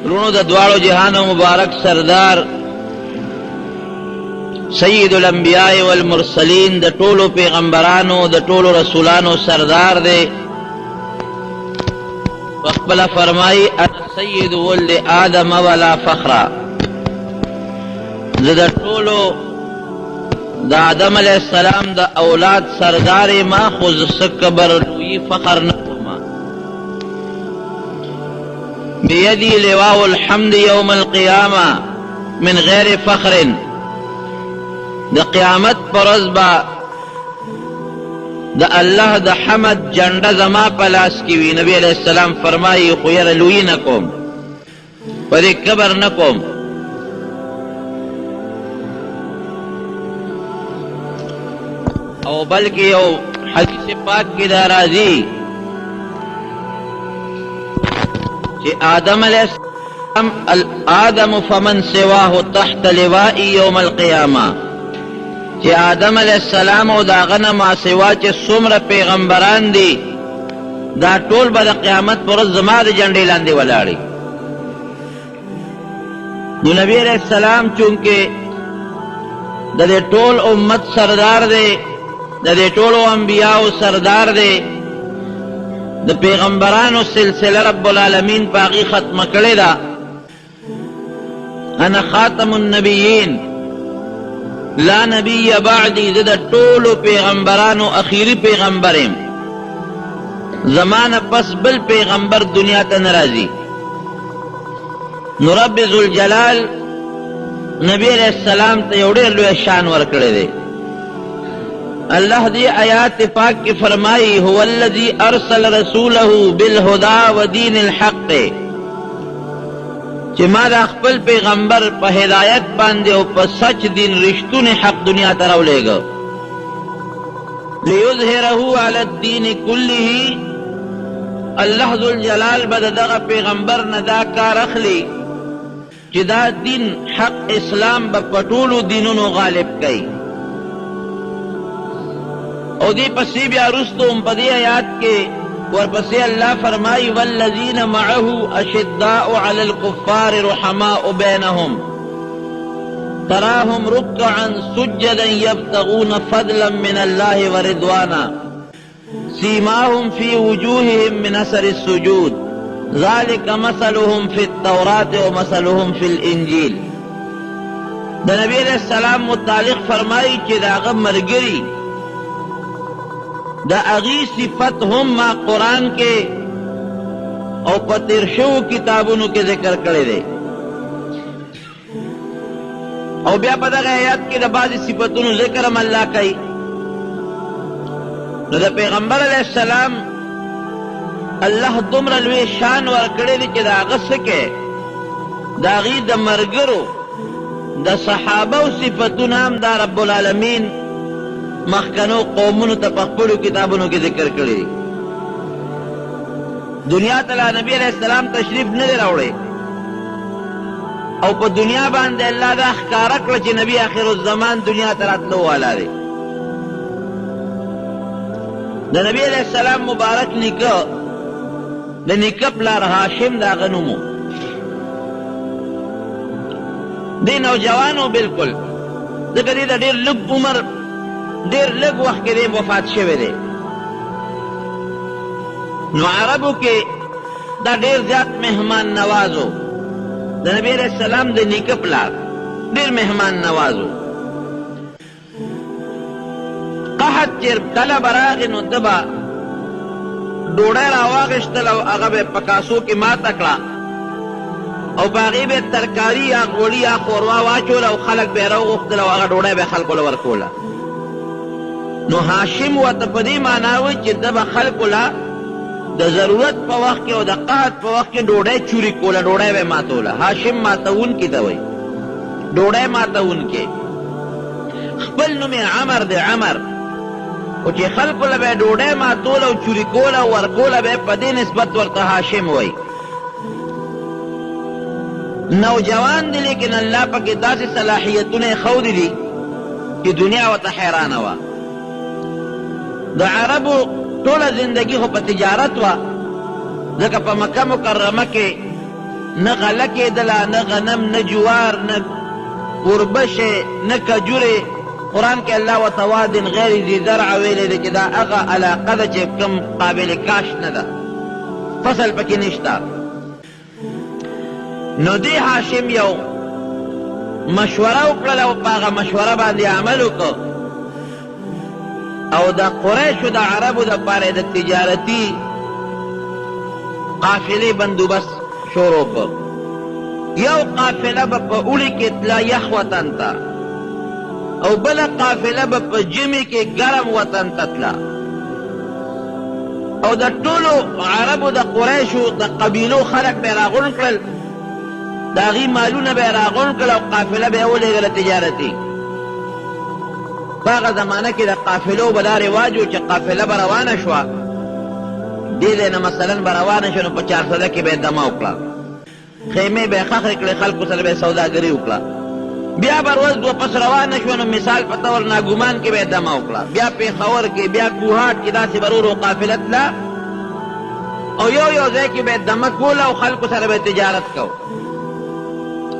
رونو د دوالو جهان مبارک سردار سید الانبیاء والمرسلین د ټولو پیغمبرانو د ټولو رسولانو سردار دے وقبل فرمائی سید ولد آدم ولا فخرا د ټولو د آدم علیہ السلام د اولاد سردار ما خود سکبر لوی فخر نکوما بیدی لواء الحمد یوم القیامة من غیر فخر د قیامت پر ورځ با د الله د حمد جنډه زما پلاس کی وی نبی علیہ السلام فرمایي خو یې لوی نکوم پرې کبر نکوم او بلکې یو حدیث پاک کې دا راځي چې آدم علیہ السلام آدم فمن سواه تحت لواء یوم القیامة چې آدم علیہ السلام او داغه نه ما سوا چې څومره پیغمبران دي دا ټول به د قیامت پر ورځ زما د جنډې لاندې ولاړي نو نبی علیہ السلام چونکې د دې ټول امت سردار دی د دې ټولو انبیاءو سردار دی د پیغمبرانو سلسله رب العالمین پاغي ختمه کړې ده انا خاتم النبیین لا نبی بعدی د ټولو پیغمبرانو اخیری پیغمبرم زمانه پس بل پیغمبر دنیا ته ناراضی نو رب ذوالجلال نبی علیہ السلام ته یو ډېر لوی شان ورکړی دی اللہ دی آیات پاک کی فرمائی هو الذی ارسل رسوله بالهدى ودین الحق چې ما دا خپل پیغمبر په هدایت باندې او په سچ دین رښتونی حق دنیا ته راولېږه لیظهره علی الدین کله الله ذوالجلال به دغه پیغمبر نه دا کار اخلي چې دا دین حق اسلام به په ټولو دینونو غالب کوي او دی پسی بیا رستو ام پدی آیات کے ورپسی اللہ فرمائی والذین معه اشداء علی الکفار رحماء بینهم تراهم رکعا سجدا یبتغون فضلا من اللہ ورضوانا سیماهم فی وجوههم من اثر السجود ذالک مثلهم فی التوراة ومثلهم فی الانجیل دا نبی علیہ السلام متعلق فرمائی چی دا غم مرگری دا اغی صفت هم ما قرآن کے او پترشو کتابونو کے ذکر کرے دے او بیا پا دا آیات کے دا بعضی صفتونو ذکر ہم اللہ کئی نو دا پیغمبر علیہ السلام اللہ دمر الوی شان ورکڑے دی چی دا غسکے دا اغی دا مرگرو دا صحابہ و صفتونو هم دا رب العالمین مخکنو قومونو ته په خپلو کتابونو کې ذکر کړي دنیا ته نبی علیہ السلام تشریف نه دی راوړی او په دنیا باندې الله دا ښکاره کړه چې نبی آخر الزمان دنیا ته راتلو والا دی د نبی علیہ السلام مبارک نیکه د نیکه پلار هاشم د هغه نوم و دی نوجوانو بالکل ځکه دی د ډېر لږ عمر دیر لگ وقت کے دے وفات شوے دے نو عربو کے دا دیر زیاد مہمان نوازو دا نبی علیہ السلام دے نیکه پلار دیر مہمان نوازو قحط چیر کلا براغی نو دبا ڈوڑای راواغشتل او اغب پکاسو کی ما تکلا او باغی بے ترکاری یا غوڑی یا خوروا واچولا او خلق بے رو غختل او اغا ڈوڑای بے خلقو لورکولا نو هاشم و تپدی معناوی چې دبا خلقو لا د ضرورت په وخت کې او د قحط په وخت کې ډوډۍ چوری کوله ډوډۍ به ماتوله هاشم ماتون کې ته وای ډوډۍ ماتون کې خپل نوم عمر دی عمر او چې خلقو لا به ډوډۍ ماتوله او چوری کوله او ورکوله به په دې نسبت ورته هاشم وای نوجوان دی لیکن الله پاک داسې صلاحیتونه خود دي چې دنیا وته حیرانه وه د عربو ټوله زندگی خو په تجارت وه ځکه په مکه مکرمه کې نه غله کېدله، نه غنم، نه جوار، نه وربشه، نه کجورې. قرآن کې الله ورته وادن غیر ذي زرع ویلی دی چې دا هغه علاقه ده چې کوم قابل کاش نه ده، فصل پکې نشته. نو دې هاشم یو مشوره وکړله او په هغه مشوره باندې عمل وکړ او د قریشو د عربو دپاره د تجارتي قافلې بندوبست شروع کړ. یو قافله به په اوړي کې تله یخ وطن ته، او بله قافله به په ژمي کې ګرم وطن ته تله، او د ټولو عربو د قریشو د قبیلو خلک به یې راغونډ کړل، د هغې مالونه به یې راغونډ کړل او قافله به یې ولېږله تجارتي. په هغه زمانه کې د قافلو به دا رواج و چې قافله به روانه شوه، دې ځای نه مثلا به روانه شوه نو په چارسده کې به یې دمه وکړه، خیمې به یې خښې کړې، خلکو سره به یې سوداګري وکړه. بیا به ورځ دوه پس روانه شوه نو مثال په طور ناګومان کې به یې دمه وکړه، بیا پېښور کې، بیا کوهاټ کې داسې به ورو قافله تله او یو یو ځای کې به یې دمه کوله او خلکو سره به تجارت کو.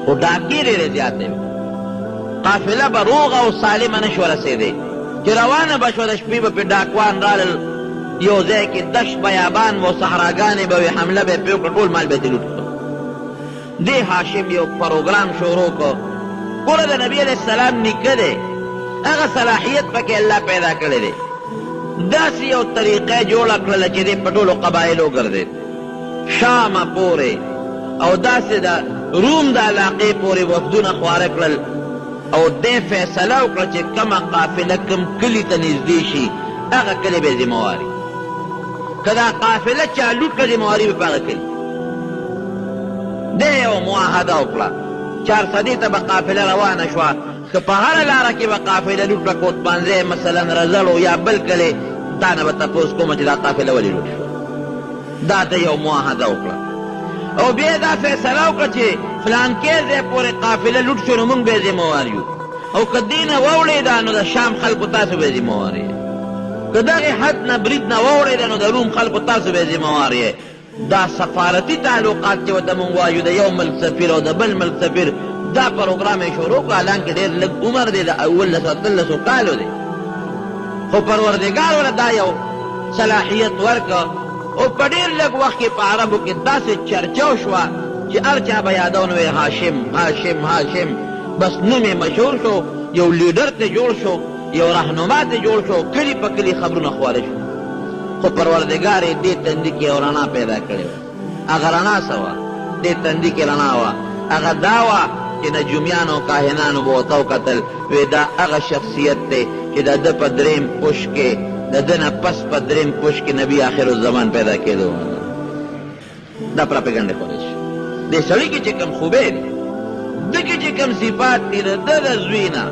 خو ډاکې ډېرې زیاتې وې، قافله به روغه او سالمه نه شوه رسېدې، چې روانه به شوه د شپې به پرې ډاکوان رالل، یو ځای کې دشت بیابان و صحراګانې به وې، حمله به یې پرې وکړه، ټول مال به یې لوټ کړ. دې هاشم یو پروګرام شروع کړ. ګوره د نبي علیه السلام نیکه دی، هغه صلاحیت پکې الله پیدا کړی دی. داسې یو طریقه جوړه کړله چې دې په ټولو قبایلو ګرځېد، شامه پورې او داسې د روم د علاقې پورې وفدونه خواره کړل او دې فیصله وکړه چې کومه قافله کوم کلي ته نږدې شي هغه کلي به یې ذمهواري، که دا قافله چا لوټ کړه ذمهواري به په هغه کلي. دې یو معاهده وکړه، چارسدې ته به قافله روانه شوه، که په هره لاره کې به قافله لوټ کړه، کوتپانځی مثلا رزړو یا بل کلي، تا نه به تپوس کومه چې دا قافله ولې لوټ شوه. دا ته یو معاهده وکړه او بیا دا فیصله وکړه چې فلانکې ځای پورې قافله لوټ شو نو موږ به یې ذمهوار یو، او که دې نه واوړېده نو د شام خلکو تاسو به یې ذمهوار یې، که دغې حد نه برید نه واوړېده نو د روم خلکو تاسو به یې ذمهوار یې. دا سفارتي تعلقات چې ورته موږ وایو، د یو ملک سفیر او د بل ملک سفیر، دا پروګرام یې شروع کړه. حالانکې ډېر لږ عمر دی، د 18 کالو دی، خو پروردګار ورته دا یو صلاحیت ورکړه او په ډېر لږ وخت کې په عربو کې داسې چرچه وشوه چې هر چا به یادونه وی هاشم هاشم هاشم، بس نوم یې مشهور شو، یو لیډر ته جوړ شو، یو رهنما ته جوړ شو، کلي په کلي خبرونه خواره شو. خو پروردګار یې دې تندي کې یو رڼا پیدا کړې وه. هغه رڼا څه وه؟ دې تندي کې رڼا وه، هغه دا وه چې نجومیانو او کاهنانو به ورته وکتل، وی دا هغه شخصیت دی چې د ده په درېیم پوش کې، د ده نه پس په درېیم پوش کې نبي آخر الزمان پیدا کېدو. دا پراپګنډې خورې شي. دې سړي کې چې کوم خوبې دي، ده کې چې کوم صفات دي، د ده د زوی نه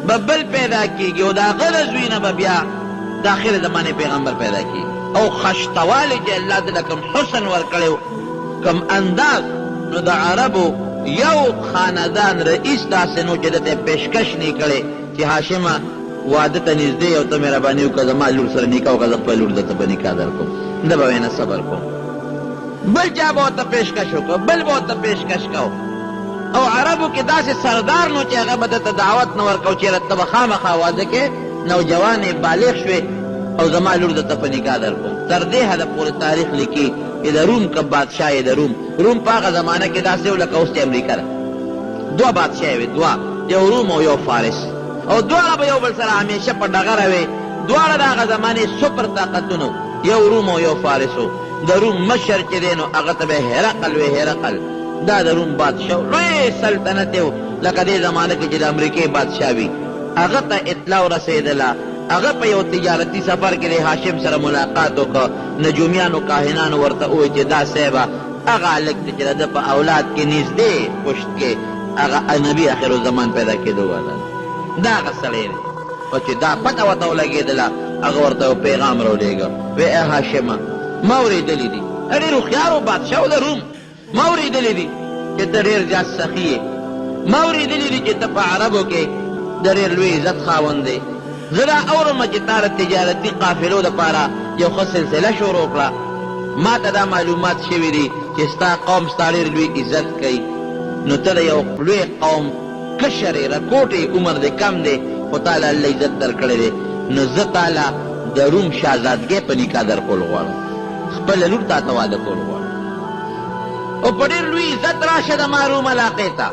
به بل پیدا کېږي او د هغه د زوی نه به بیا د آخر زمانې پیغمبر پیدا کېږي. او خشتوالی چې الله ته کوم حسن ورکړی و، کوم انداز، نو د عربو یو خاندان رئیس داسې نو چې ده ته پیشکش نه کړی چې هاشمه واده ته نږدې یو ته مهرباني وکړه زما لور سره نکاح وکړه، زه خپل لور درته په نکاح درکوم، ده به ویې نه صبر کوم. بل چا به ورته پیشکش وکړه، بل به ورته پیشکش کو. او عربو کې داسې سردار نو چې هغه به درته دعوت نه ورکو چې ته به خامخا واده کې نوجوان بالغ شوې او زما لور درته په نکاح درکوم. تر دې حده پورې تاریخ لیکي چې د روم که بادشاه یې، د روم په هغه زمانه کې داسې و لکه اوس چې امریکا ده، دوه بادشاه وې، دوه، یو روم او یو فارس، او دواړه به یو بل سره همیشه په ډغره وې. دواړه د هغه زمانې سپر طاقتونه، یو روم او یو فارس و. د روم مشر چې دی نو هغه ته به هرقل وې، هرقل دا د روم بادشاه و، لوی سلطنت و، لکه دې زمانه کې چې د امریکې بادشاه وي. هغه ته اطلاع ورسېدله، هغه په یو تجارتي سفر کې د هاشم سره ملاقات وکړه. نجومیانو کاهنانو ورته وویل چې دا صاحبه هغه هلک دی چې د ده په اولاد کې نږدې پشت کې هغه نبي آخر الزمان پیدا کېدو والا دا هغه سړی دی. او چې دا پته ورته ولګېدله، هغه ورته یو پیغام راولېږه، وی ای هاشمه ما اورېدلي دي، ډېر هوښیار و بادشاه د روم، ما اورېدلي دي چې ته ډېر زیات سخي یې، ما اورېدلي دي چې ته په عربو کې د ډېر لوی عزت خاوند دی. زه دا اورم چې تا د تجارتي قافلو دپاره یو ښه سلسله شروع کړه، ما ته دا معلومات شوي دي چې ستا قوم ستا ډېر لوی عزت کوي، نو ته د یو لوی قوم کشر یې، رکوټ عمر دې کم دی، خو تاله الله عزت درکړی دی، نو زه تاله د روم شهزادګۍ په نکاح درکول غواړم، خپله لور تا ته واده کول غواړم، او په ډېر لوی عزت راشه د ما روم علاقې ته.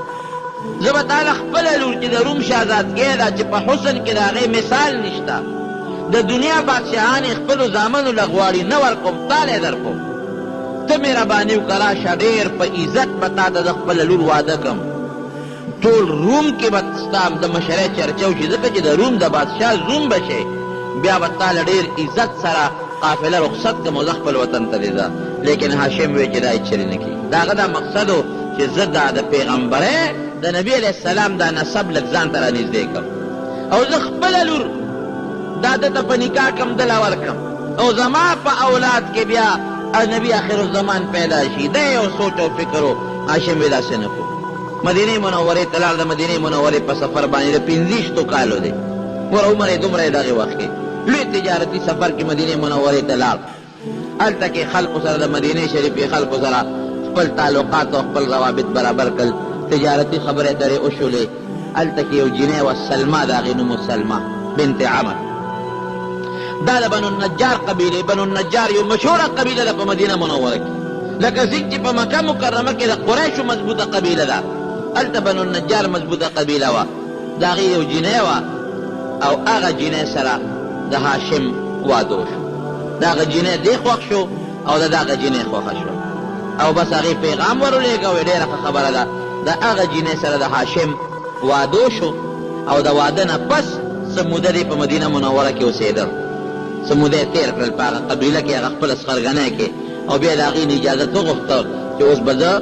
زه به تاله خپله لور چې د روم شهزادګۍ ده چې په حسن کې د هغې مثال نشته، د دنیا بادشاهان یې خپلو زامنو له غواړي نه ورکوم، تاله یې درکوم. ته مهرباني وکړه راشه، ډېر په عزت به تا ته د خپله لور واده کړم. ټول روم کې به ستا د مشرۍ چرچه وشي، ځکه چې د روم د بادشاه زوم به شې، بیا به تاله ډېر عزت سره قافله رخصت کړم او زه خپل وطن ته دې ځه. لیکن هاشم وی چې دا یې چرې نه کړي. د هغه دا مقصد و چې زه دا د پیغمبرۍ د نبي علیه السلام دا نسب لږ ځان ته رانږدې کړم، او زه خپله لور دا ده ته په نکاح کړم، دله ورکړم، او زما په اولاد کې بیا نبي آخر الزمان پیدا شي. دا یو سوچ او فکر و. هاشم وی داسې نه کړو. مدینې منورې ته لاړ. د مدینې منورې په سفر باندې د 15 کالو دی، ګوره عمر یې دومره یې دغې وخت کې لوی تجارتي سفر کې مدینې منورې ته لاړ. هلته کې خلقو سره د مدینې شریفې خلقو سره خپل تعلقات او خپل روابط برابر کړل، تجارتي خبرې درې وشولې. هلته کې یو جینۍ وه سلما، د هغې نوم سلما بنت عمر. دا د بنو النجار قبیلې. بنو النجار یو مشهوره قبیله ده په مدینه منوره کې، لکه څنګه چې په مکه مکرمه کې د قریشو مضبوطه قبیله ده، هلته بنو النجار مضبوطه قبیله وه. د هغې یو جینۍ وه، او هغه جینۍ سره د هاشم واده وشو. د هغه جینۍ دې خوښ شو او د هغه جینۍ خوښه شوه، او بس هغې پیغام ورولېږه، وایي ډېره ښه خبره ده. د هغه جینۍ سره د هاشم واده شو، او د واده نه پس څه موده دی په مدینه منوره کې اوسېدل، څه موده یې تېر کړل په هغه قبیله کې، هغه خپله سخرګنۍ کې. او بیا د هغې نه اجازت وغوښته چې اوس به زه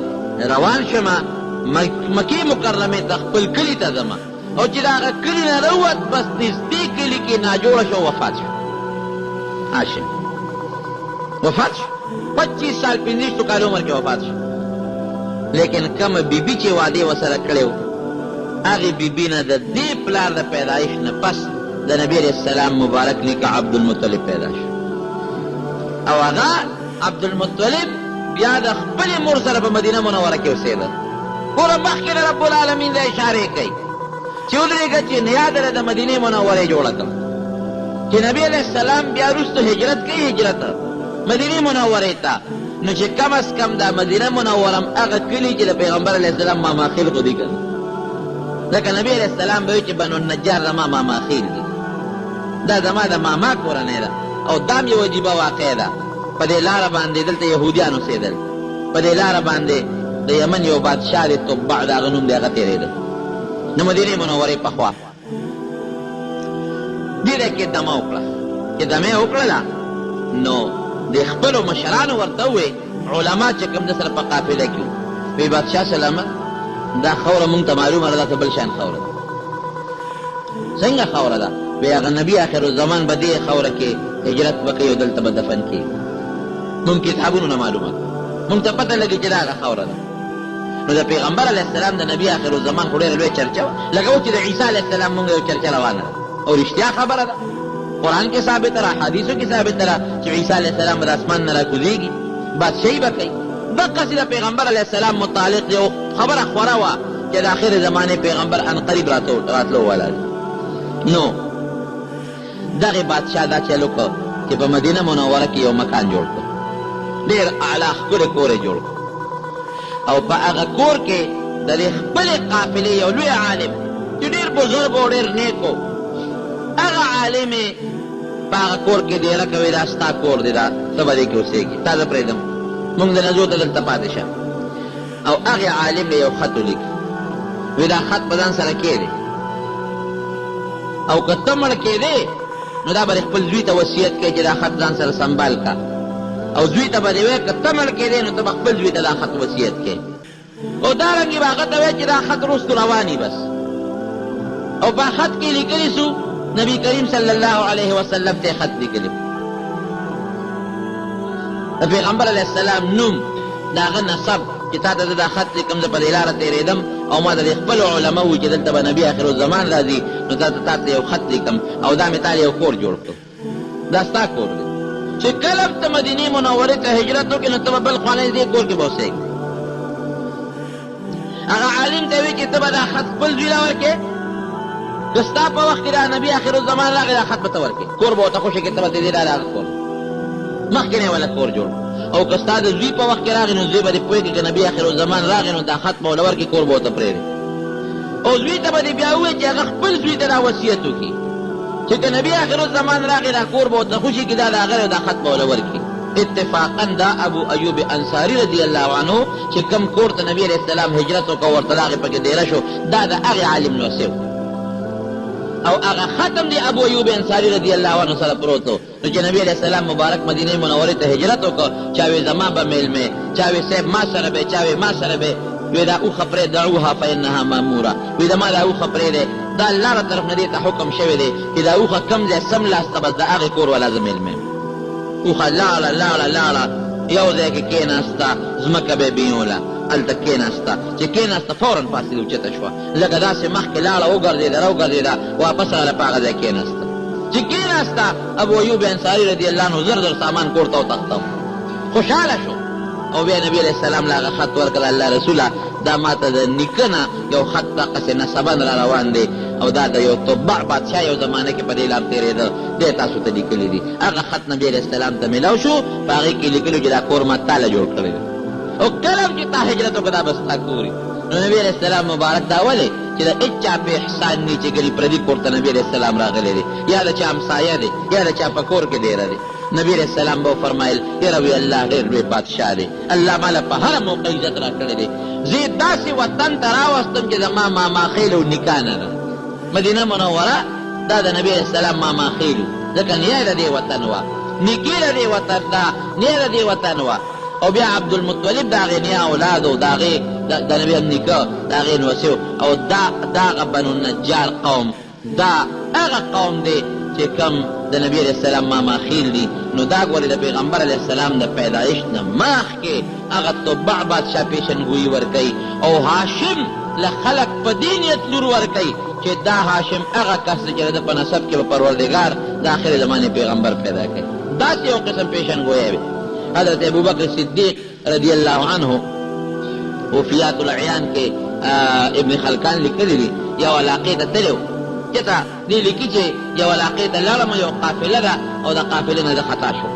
روان شمه مکې مکرمې ته، خپل کلي ته ځمه. او چې د هغه کلي نه راووت، بس نږدې کلي کې ناجوړه شو، وفات شو. هاشم وفات شو، 25 سال 15 کال عمر کې وفات شو. لیکن کومه بیبي چې واده ورسره کړی و، هغې بیبي نه د دې پلار د پیدایش نه پس د نبي علیه السلام مبارک نیکه عبدالمطلب پیدا شو. او هغه عبدالمطلب بیا د خپلې مور سره په مدینه منوره کې اوسېده. ګوره مخکې نه رب العالمین دا اشارې کوي چې ودرېږه چې یاد ده د مدینې منورې جوړه کړه، چې نبي علیه السلام بیا وروسته هجرت کوي، هجرت مدینې منورې ته. نو چې کم از کم دا مدینه منوره هغه کلي چې د پیغمبر علیه السلام ماماخیل خو دي که نه، ځکه نبي علیه السلام به وایي چې بنو النجار زما ماماخیل دي، دا زما د ماما کورنۍ ده. او دا م یو عجیبه واقع ده. په دې لاره باندې دلته یهودیان اوسېدل، په دې لاره باندې د یمن یو بادشاه دی تبع، د هغه نوم دی، هغه تېرېده. نو مدینې منورې پخوا دې ځای کې دمه وکړه. چې دمه یې وکړله، نو د خپلو مشرانو ورته ووایي، علما چې کوم د سره په قافله کې وي، بادشاه سلامه دا خوره مونږ ته معلومه ده، دا څه بل شان خوره ده. څنګه خوره ده؟ وایي هغه نبي آخر الزمان به دې خوره کې هجرت به کوي او دلته به دفن کېږي. مونږ کتابونو نه معلومه ده، مونږ ته پته لګي چې دا هغه خوره ده. نو د پیغمبر علیه السلام د نبي آخر الزمان خو ډېره لویه چرچه وه، لکه اوس چې د عیسی علیه السلام مونږ یو چرچه روانه ده، او رښتیا خبره ده، قرآن کې ثابته ده، حدیثو کې ثابته ده چې عیسی علیه السلام به د اسمان نه راکوزېږي، بادشاهي به کوي. دقسې د پیغمبر علیه السلام متعلق یو خبره خوره وه چې د آخر زمانې پیغمبر انقریب راتلو والا دی. نو دغې بادشاه دا چل وکړ چې په مدینه منوره کې یو مکان جوړ کړ، ډېر اعلی ښکلی کور یې جوړ کړ، او په هغه کور کې د دې خپلې قافلې یو لوی عالم چې ډېر بزرګ او ډېر نیک و، هغه عالم یې په هغه کور کې ډېره کوي، دا ستا کور دی، دا ته به دې کې اوسېږي، تا زه پرېږدم، مونږ د نزو ته دلته پاتې شه. او هغې عالم یې یو خط ولیکي، وایي دا خط په ځان سره کښېږدې، او که ته مړ کېدې نو دا به خپل زوی ته وصیت کوي چې دا خط ځان سره سنبال کا، او زوی ته به دې وایي که ته مړ کېدې نو ته به خپل زوی ته دا خط وصیت کوي، او دارنګې به هغه ته وایي چې دا خط وروستو رواني بس. او په خط کې لیکلي سو نبی کریم صلی الله علیه وسلم ته خط لیکلی، د پیغمبر علیه السلام نوم، د هغه نسب، چې تا ته زه دا خط لیکم، زه په دې لاره تېرېدم او ما د خپلو علماو چې دلته به نبي آخر الزمان راځي، نو تا ته یو خط لیکم، او دا مې تا یو کور جوړ کړو، دا ستا کور دی. چې کله ته مدینې منورې ته هجرت وکړې نو ته به بل خوالی دې کور کې به اوسېږي. هغه عالم ته وایي چې ته به دا خط خپل زوی له ورکې، که ستا په وخت کې دا نبي آخرالزمان راغی دا خط به ته ورکې، کور به ورته خوښه کړې، ته به ته دې دا هغه کور مخکې نه ولا کور جوړ. او که ستا د زوی په وخت کې راغی نو زوی به دې پوهېږي که نبي آخرالزمان راغی نو دا خط به ورله ورکې، کور به ورته پرېږدي. او زوی ته به دې بیا ووایي چې هغه خپل زوی ته دا وصیت وکړي چې که نبي آخرالزمان راغی دا کور به ورته خوشي کړي، دا د هغه دی دا خط به ورله ورکړي. اتفاقا دا ابو ایوب انصاری رضی الله عنه چې کم کور ته نبی علیہ السلام هجرت وکړ ورته راغی پکې ډېره شو، دا د هغې عالم لوسی او هغه ختم دی ابو ایوب انصاری رضی الله عنه سره پروت و. نو چې نبی علیہ السلام مبارک مدینه منورې ته هجرت وکړ، چا وی زما به میلمې، چا وی صاحب ما سره به، چا وی ما سره به، وی دا اوښه پرې دعوها فانها ماموره، وی دا ما دا اوښه پرې دی، دا الله له طرف نه دې ته حکم شوی دی چې دا اوښه کم ځای سم لاسته بس د هغې کور والا زه میلمې. اوښه لاړه لاړه لاړه یو ځای کې کېناسته، ځمکه به یې بیوله، هلته کېناسته، چې کېناسته فوراً پاڅېده اوچته شوه، لکه داسې مخکې لاړه وګرځېده راوګرځېده واپس راغله په هغه ځای کېناسته. چې کېناسته ابو ایوب انصاري رضی الله عنه زر زر سامان کور ته وتښتو، خوشحاله شو. او بیا نبی علیہ السلام له هغه خط ورکړه، الله رسوله دا ماته د نیکه نه یو خط دقسې نسبن را روان دی او دا د یو تبع بادشاه یو زمانه کې په دې لار تېرېده، دی تاسو ته لیکلی دي. هغه خط نبی علیہ السلام ته میلاو شو، په هغې کې لیکلي چې دا کور ما تاله جوړ کړی دی او کله چې تا هجرت وکړه دا به ستا کور وي. نو نبی علیہ السلام مبارک دا ولې چې د هېچا په احسان نه چې ګنې پردي کور ته نبی علیہ السلام راغلی دی، یا د چا همسایه دی یا د چا په کور کې ډېره دی. نبی علیہ السلام به وفرمایل یاره وی الله ډېر لوی بادشاه دی، الله ماله په هره موقع عزت را کړی دی. زه یې داسې وطن ته راوستم چې زما ماماخیل او نکاح نه ده. مدینه منوره دا د نبی علیہ السلام ماماخیل و، ځکه نیه د دې وطن وه، نږدې د دې وطن ده، نیه د دې وطن وه. او بیا عبدالمطلب د هغې نیه اولاد و، د هغې د نبي نیکه د هغې نوسي و. او دا هغه بنو نجار قوم، دا هغه قوم دی چې کم د نبی علیہ السلام ماماخیل دي. نو دا ګورې د پیغمبر علیہ السلام د پیدایش نه مخکې هغه تبع بادشاه پیشنګویي ورکوي او هاشم له خلق په دې نیت لور ورکوي چې دا هاشم هغه کس دی چې د په نسب کې به پروردګار د آخرې زمانې پیغمبر پیدا کوي. داسې یو قسم پیشنګویی وي. حضرت ابوبکر صدیق رضی الله عنه وفیات العیان کې ابن خلکان لیکلی دي، یو علاقې ته تللی و، چېرته دې لیکي چې یو علاقې ته لاړم، یو قافله ده او د قافلې نه زه خطا شو،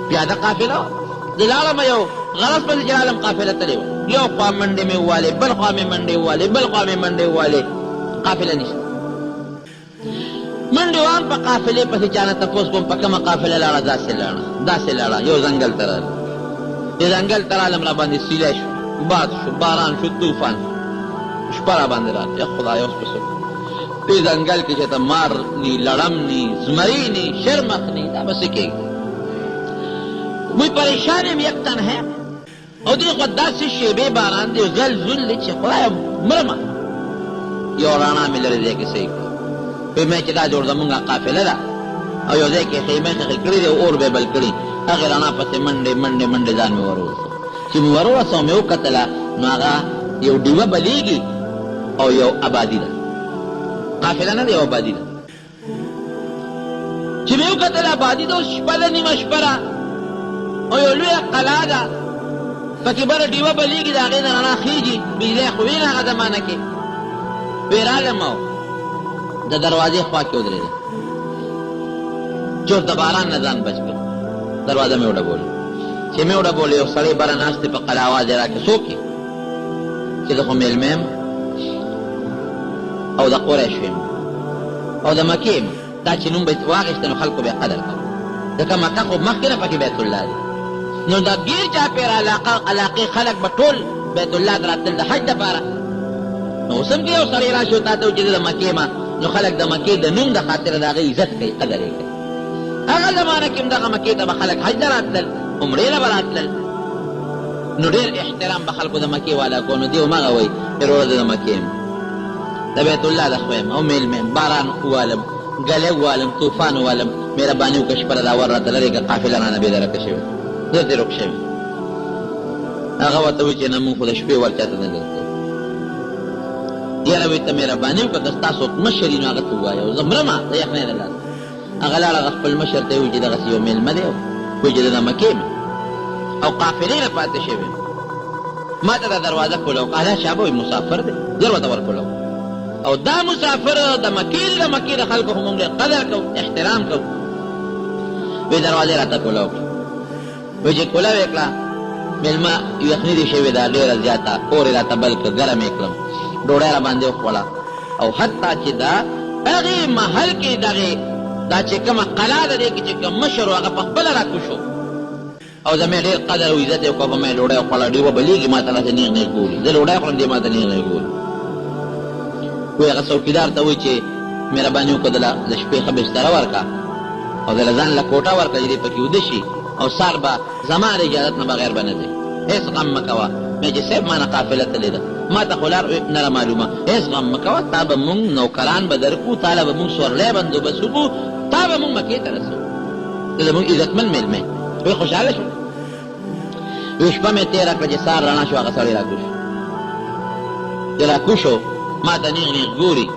پیاده قافله وه، زه لاړم یو غرض باندې چې رالم قافله تللی وه، یو خوا منډې مې ووالې، بل خوا مې منډې ووالې، بل خوا مې منډې ووالې، قافله نشته. منډې وام په قافلې پسې چا نه تپوس کوم په کومه قافله لاړه، داسې لاړه یو ځنګل ته راله، دې ځنګل ته رالم را باندې سیلی شو، باد شو، باران شو، طوفان شپه را باندې راله. یا خدایه اوس په څه دې ځنګل کې چې ته مار نی، لړم نی، زمری نی، شرمخ نی، دا به څه کېږي؟ وی پریشان یم یک تن ہے او دې خوا داسې شیبې باران دی غل زل دی چې خدایه مرمه. یو رڼا مې لرې ځای کې صحیح کړه، وی مې چې دا جوړ زمونږ قافله ده او یو ځای کې خیمې خښې کړي دي او اور به بل کړي، هغې رڼا پسې منډې منډې منډې ځان مې ورورسو. چې مې ورورسو مې وکتله نو هغه یو ډیوه بلیږي او یو آبادي ده، قافله نه ده یو آبادي ده. چې مې وکتل آبادي ده، اوس شپه ده، نیمه شپه ده او یو لویه قلعه ده، پکې بره ډیوه بلیږي، د هغې نه رڼا خیږي، بجلی خو وي نه هغه زمانه کې. وی راغلم او د دروازې خوا کې ودرېدم، چور د باران نه ځان بچ کړم، دروازه مې وډبوله. چې مې وډبوله یو سړی بره ناست دی، په قلعه اواز یې راکړې، څوک یې؟ چې زه خو میلمه یم او د قریش یم او د مکې یم، دا چې نوم به واخېسته نو خلکو به یې قدر کوو، ځکه مکه خو مخکې نه پکې بیت الله دی. نو دا ګیر چاپېره علاقې خلک به ټول بیت الله ته راتلل د حج دپاره. نو اوس هم که یو سړی راشي او تا ته وایي چې زه د مکې یم، نو خلک د مکې د نوم د خاطره د هغې عزت کوي، قدر یې کوي. هغه زمانه کې هم دغه مکې ته به خلک حج ته راتلل، عمرې له به راتلل، نو ډېر احترام به خلکو د مکې والا کو. نو دې همغه وایي چې وروره زه د مکې یم، د بیت الله د خوا یم او میلمه یم، باران ووالم، ګلی ووالم، طوفان ووالم، مهرباني وکړه شپه دا ور راته لرې کړه، قافله رانه بېدرکه شوې، زه ترې روک شوي. هغه ورته وایي چې نه مونږ خو د شپې ور چاته نه درکوو. یاره وایي ته مهرباني وکړه که ستا څوک مشر وي نو هغه ته ووایه، زه مرمه د یخنۍ د لاسه. هغه لاړه هغه خپل مشر ته وایي چې دغسې یو میلمه دی وایي چې د مکې او قافلې نه پاتې شوی ما ته دا دروازه کولو قاله شابه وایي مسافر دی زر ورته ورکولو او دا مسافر د مکې د خلکو خو موږ قدر کوو احترام کوو وایي دروازې راته کولو وایي چې کوله یې کړه میلمه یخني دې شوې ده ډېره زیاته اور یې راته بل کړه ګرم یې کړم ډوډۍ را باندې وخوړه او حتی چې دا هغې محل کې دغې دا چې کومه قلا ده دې کې چې کوم مشر و هغه په خپله راکوشو او زما ډېر قدر او عزت یې وکړه په ما یې ډوډۍ وخوړه ډېوه بلېږي ما ته داسې نیغ نیغ ګوري زه ډوډۍ خورم دې ما ته نیغ نیغ ګوري وایي هغه څوکیدار ته وایي چې مهرباني وکړه د شپې ښه بستره ورکړه او د ځان له کوټه ورکړه چې دې پکې وده شي او سار به زما د اجازت نه بغیر به نه دی هېڅ غم مه کوه مې چې صاحب ما نه قافله تلې ده ما ته خو لار نه را معلومه هېڅ غم مه کوه تا به مونږ نوکران به درکړو تا له به مونږ سورلی بندوبست وکړو تا به مونږ مکې ته رسو ته زمونږ عزتمن میلمه وی خوشحاله شو یو شپه مې تېره کړه چې سهار رڼا شو هغه سړی راکوش چې راکوشو ما ته نیغ نیغ ګوري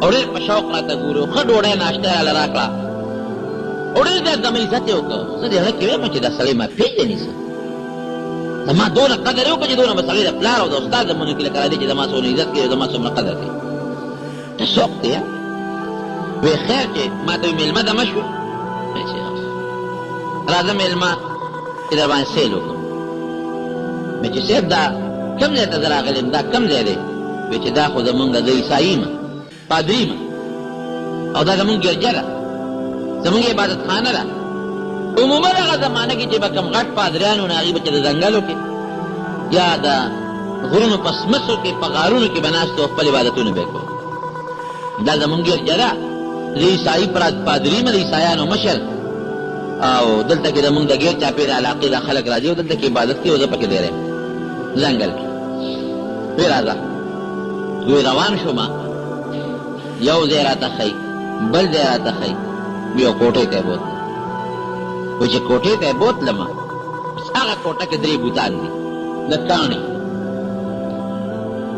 او ډېر په شوق راته ګوري او ښه ډوډۍ ناشته یې راله راکړه او ډېر زیات زما عزت یې وکړه زه دې هغه کې ویم چې دا سړی ما پېژني څه زما دونه قدر یې وکړه چې دونه به سړی د پلار او د استاد زمونږ کې لکه راځي چې زما څومره عزت کوي او زما څومره قدر کوي ته څوک دی وی خیر چې ما ته مېلمه دمه شو راځه مېلمه چې در باندې سیل وکړم مې چې صاحب دا کوم ځای ته زه راغلی یم دا کوم ځای دی وی چې دا خو زمونږ د عیسایي یم پادري یم او دا زمونږ ګرجه ده زمونږ عبادت خانه ده عموما هغه زمانه کې چې به کوم غټ پادریان وو نو هغوی به چې د ځنګلو کې یا د غرونو په سمڅو کې په غارونو کې به ناست او خپل عبادتونه به یې کول دا زمونږ ګرجه ده د عیسایي پادري یم د عیسایانو مشر او دلته کې زمونږ د ګیر چاپېره علاقې دا خلک راځي او دلته کې عبادت کوي او زه پکې دی ځنګل کې وی راځه وی روان شوم یو ځای راته ښیي بل ځای راته ښیي یو کوټې ته یې بوتلم وایي چې کوټې ته یې بوتلم هغه کوټه کې درې بوتان دي د کاڼي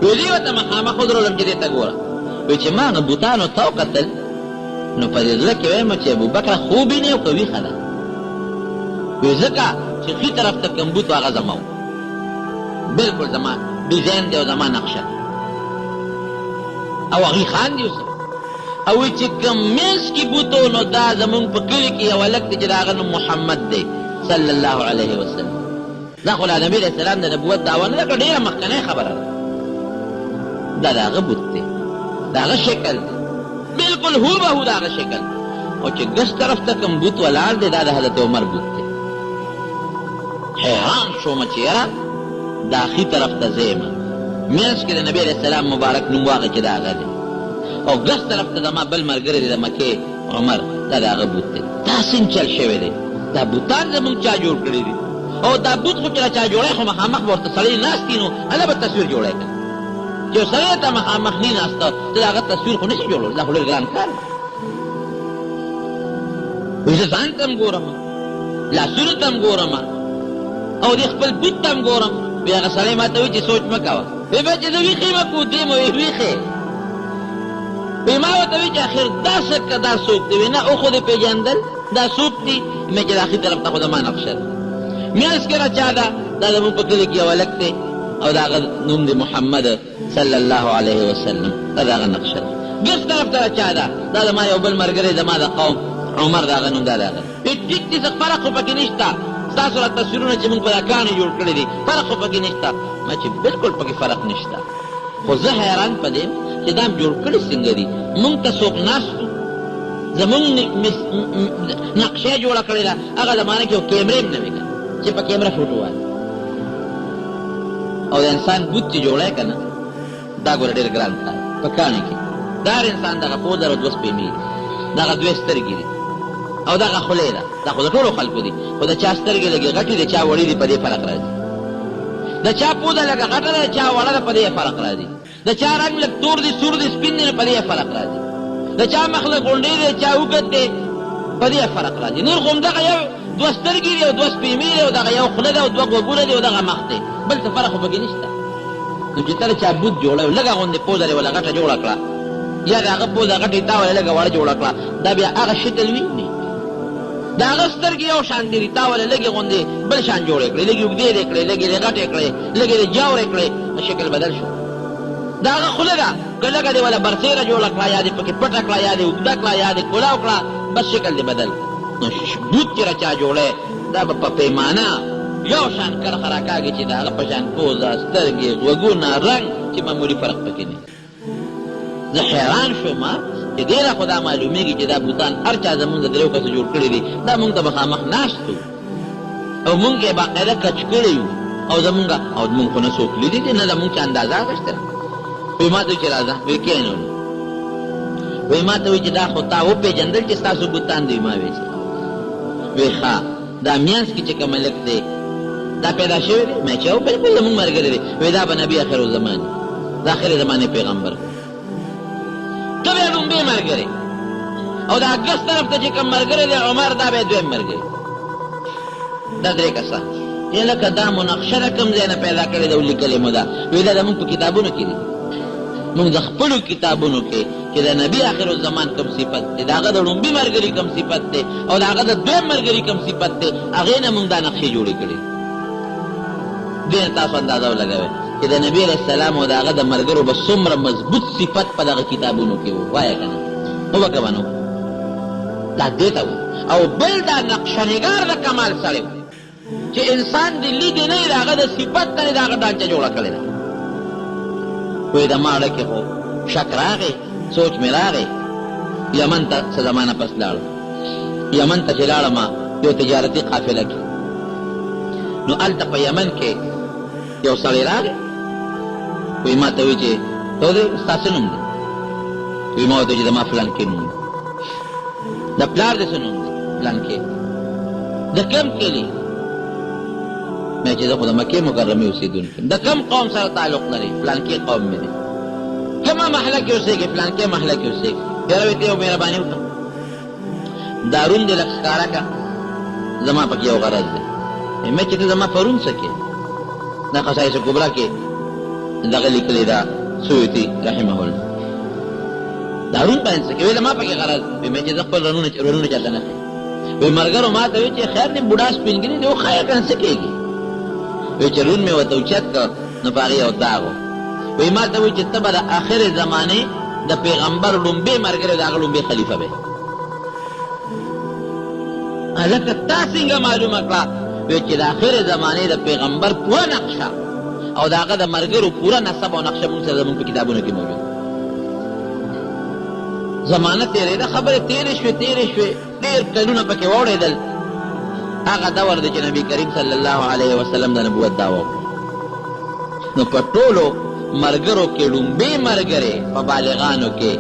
ویلي ورته مخامخ ودرولم چې دې ته ګوره وایي چې ما هغه بوتانو ته وکتل نو په دې زړه کې وایم چې ابوبکره خوب یې نه او که ویښه ده وایي ځکه چې ښي طرف ته کوم بوت و هغه زما و بلکل زما ډیزاین دی او زما نقشه او هغوی خاندي اوس او وایي چې کوم منځ کې بوت و نو دا زمونږ په کلي کې یو هلک دی چې د هغه نوم محمد دی صلی الله علیه وسلم دا خو له نبي علیه السلام د نبوت دعوه نه ده که ډېره مخکنۍ خبره ده دا د هغه بوت دی د هغه شکل دی بلکل هو به هو د هغه شکل او چې ګس طرف ته کوم بوت ولاړ دی دا د حضرت عمر بوت دی حیران شوم چې یاره دا ښي طرف ته زه یم منځ کې د نبي علیه السلام مبارک نوم واغه چې د هغه دی او ګس طرف ته زما بل ملګری دی د مکې عمر دا د هغه بوت دی دا څنګه چل شوی دی دا بوتان زمونږ چا جوړ کړي دي او دا بوت خو چې را چا جوړی خو مخامخ به ورته سړی ناست وي نو هله به تصویر جوړی که چې یو سړی ته مخامخ نه ناسته ته د هغه تصویر خو نشي جوړولی دا خو ډېر ګران کار وایي زه ځان ته هم ګورم لاسونو ته هم ګورم او دې خپل بوت ته هم ګورم وایي هغه سړی ما ته وایي چې سوچ مه کوه وایي بچې زه ویښې یم که ودې مه وایي ویښې وایي ما ورته وایي چې اخر دا څه که دا څوک دی وایي نه او خو دې پېژندل دا څوک دي مې چې د اخري طرف ته خو زما نقشه ده منځ کې را چا ده دا زمونږ په کلي کې یو هلک دی او د هغه نوم دی محمد صلی الله علیه وسلم دا د هغه نقشه ده ګس طرف ته را چا ده دا زما یو بل ملګری زما د قوم عمر د هغه نوم دا د هغه وایي ټیک دي څه فرق خو پکې نشته ستاسو را تصویرونه چې موږ په دا کاڼي جوړ کړي دي فرق خو پکې نشته ما چې بلکل پکې فرق نشته خو زه حیران په دې چې دا هم جوړ کړي څنګه دي موږ ته څوک ناست و زمونږ نقشه جوړه کړې ده هغه زمانه کې یو کیمرې هم نه وې که چې په کیمره فوټو وایي او د انسان بوت چې جوړی که نه دا ګوره ډېر ګران کار په کاڼي کې دا هر انسان دغه پوزه او دوه سپېمې دي دغه دوې سترګې دي او دغه خولې ده دا خو د ټولو خلکو دي خو د چا سترګې لږې غټې دي چا وړې دي په دې فرق راځي د چا پوزه لږه غټه ده چا وړه ده په دې فرق راځي د چا رنګ لږ تور دي سور دي سپین دي په دې فرق راځي د چا مخ لږ غونډې دی چا اوږد دی په دې فرق راځي نور خو همدغه یو دوه سترګې دي او دوه سپېمې دي او دغه یو خوله ده او دوه غوږونه دي او دغه مخ دی بل څه فرق خو پکې نشته نو چې ته د چا بوت جوړوي لږه غوندې پوزه دې وله غټه جوړه کړه یا د هغه پوزه غټې تاوله لږه وړه جوړه کړه، دا بیا هغه شکل وي نه. د هغه سترګې یو شان دي، تاوله لږې غوندې بل شان جوړې کړې، لږې اوږدې دې کړې، لږې دې غټې کړې، لږې دې جاورې کړې، شکل بدل شو. د هغه خوله ده که لږه دې وله برسېره جوړه کړه، یا دې پکې پټه کړه، یا دې اوږده کړه، یا دې کولاو کړه، بس شکل دې بدل. نو بوت چې را چا جوړی دا به په پیمانه یو شان کرخه راکاږي چې د هغه په شان پوزه، سترګې، غوږونه، رنګ چې معمولي فرق پکې نه. زه حیران شوم چې دې را خو دا معلومېږي چې دا بوتان هر چا زمونږ د دریو کسو جوړ کړي دي، دا مونږ ته مخامخ ناست وو او مونږ یې باقاعده کچ کړی یو او مونږ خو نه څوک لیدي دي، نه د مونږ چا اندازه اخیسته. وایي ما ته وایي چې راځه، وایي کښېنولو. وایي ما ته وایي چې دا خو تا وپېژندل چې ستاسو بوتان دی؟ ما وایي وی ښه دا میانس کې چې کوم هلک دی دا پیدا شوی دی؟ ما چې او بلکل زمونږ ملګری دی. وی دا به نبي آخر الزمان، د آخر زمانې پیغمبر. ته بیا لومبې ملګری او د اګست طرف ته چې کوم ملګری دی عمر، دا بیا دویم ملګری. دا درې کسان. یې لکه دا مناقشه د کوم ځای نه پیدا کړې ده او لیکلې مو ده؟ وی دا زمونږ په کتابونو کې دي. مونږ د خپلو کتابونو کې چې د نبي آخر الزمان کوم صفت دی، د هغه د لومبي ملګري کوم صفت دی او د هغه د دویم ملګري کوم صفت دی، هغې نه مونږ دا نقشې جوړې کړي. دې نه تاسو اندازه ولګوئ چې د نبي علیه السلام او د هغه د ملګرو به څومره مضبوط صفت په دغه کتابونو کې وو. وایه که نه؟ وبه که به نه وو؟ دا دې ته وو. او بل دا نقشه نګار د کمال سړی و چې انسان دې لیدې نه وي، د هغه د صفت نه د هغه ډانچه جوړه کړې ده. وی د ما ډکې خو شک راغی، سوچ مې راغی. یمن ته څه زمانه پس لاړم. یمن ته چې لاړم یو تجارتي قافله کې، نو هلته په یمن کې یو سړی راغی. وی ما ته وی چې ته ودې ستا څه نوم دی؟ وی ما ورته چې زما فلانکي نوم دی. د پلار دې څه نوم دی؟ فلانکي. د کوم کلي؟ میں چې زه خو د مکې مکرمې اوسېدونکی یم. د کوم قوم سره تعلق لري؟ فلانکي قوم مې دی. کومه محله کې اوسېږي؟ فلانکي محله کې اوسېږي. یاره وی ته یو مهرباني وکړه، دا روم دې لږ ښکاره کړه، زما پکې یو غرض دی. مې چې ته زما په روم څه کې دا خصایص کبرا کې دغه لیکلې ده سیوطي رحمه الله، دا روم باندې څه کې؟ وی زما پکې غرض دی. مې چې زه خپل رنونه چاته نه ښیم. وی ملګرو ما ته وی چې خیر دې بوډا سپینګري دی وښایه که نه څه کېږي؟ وی چې رون مې ورته اوچت کړ نو په هغې یو داغ و. وی ما ته وی چې ته به د آخر زمانې د پیغمبر لومبې ملګری د هغه لومبې خلیفه به. هلکه تا څنګه معلومه کړه؟ وی چې د آخر زمانې د پیغمبر پوره نقشه او د هغه د ملګرو پوره نسب او نقشه مونږ سره زمونږ په کتابونو کې موجود. زمانه تېرېده، خبرې تېرې شوې، ډېر کلونه پکې واوړېدل. هغه دور دی چې نبي کریم صلی الله علیه وسلم د نبوت دعوه وکړه. نو په ټولو ملګرو کې لومبې ملګری په بالغانو کې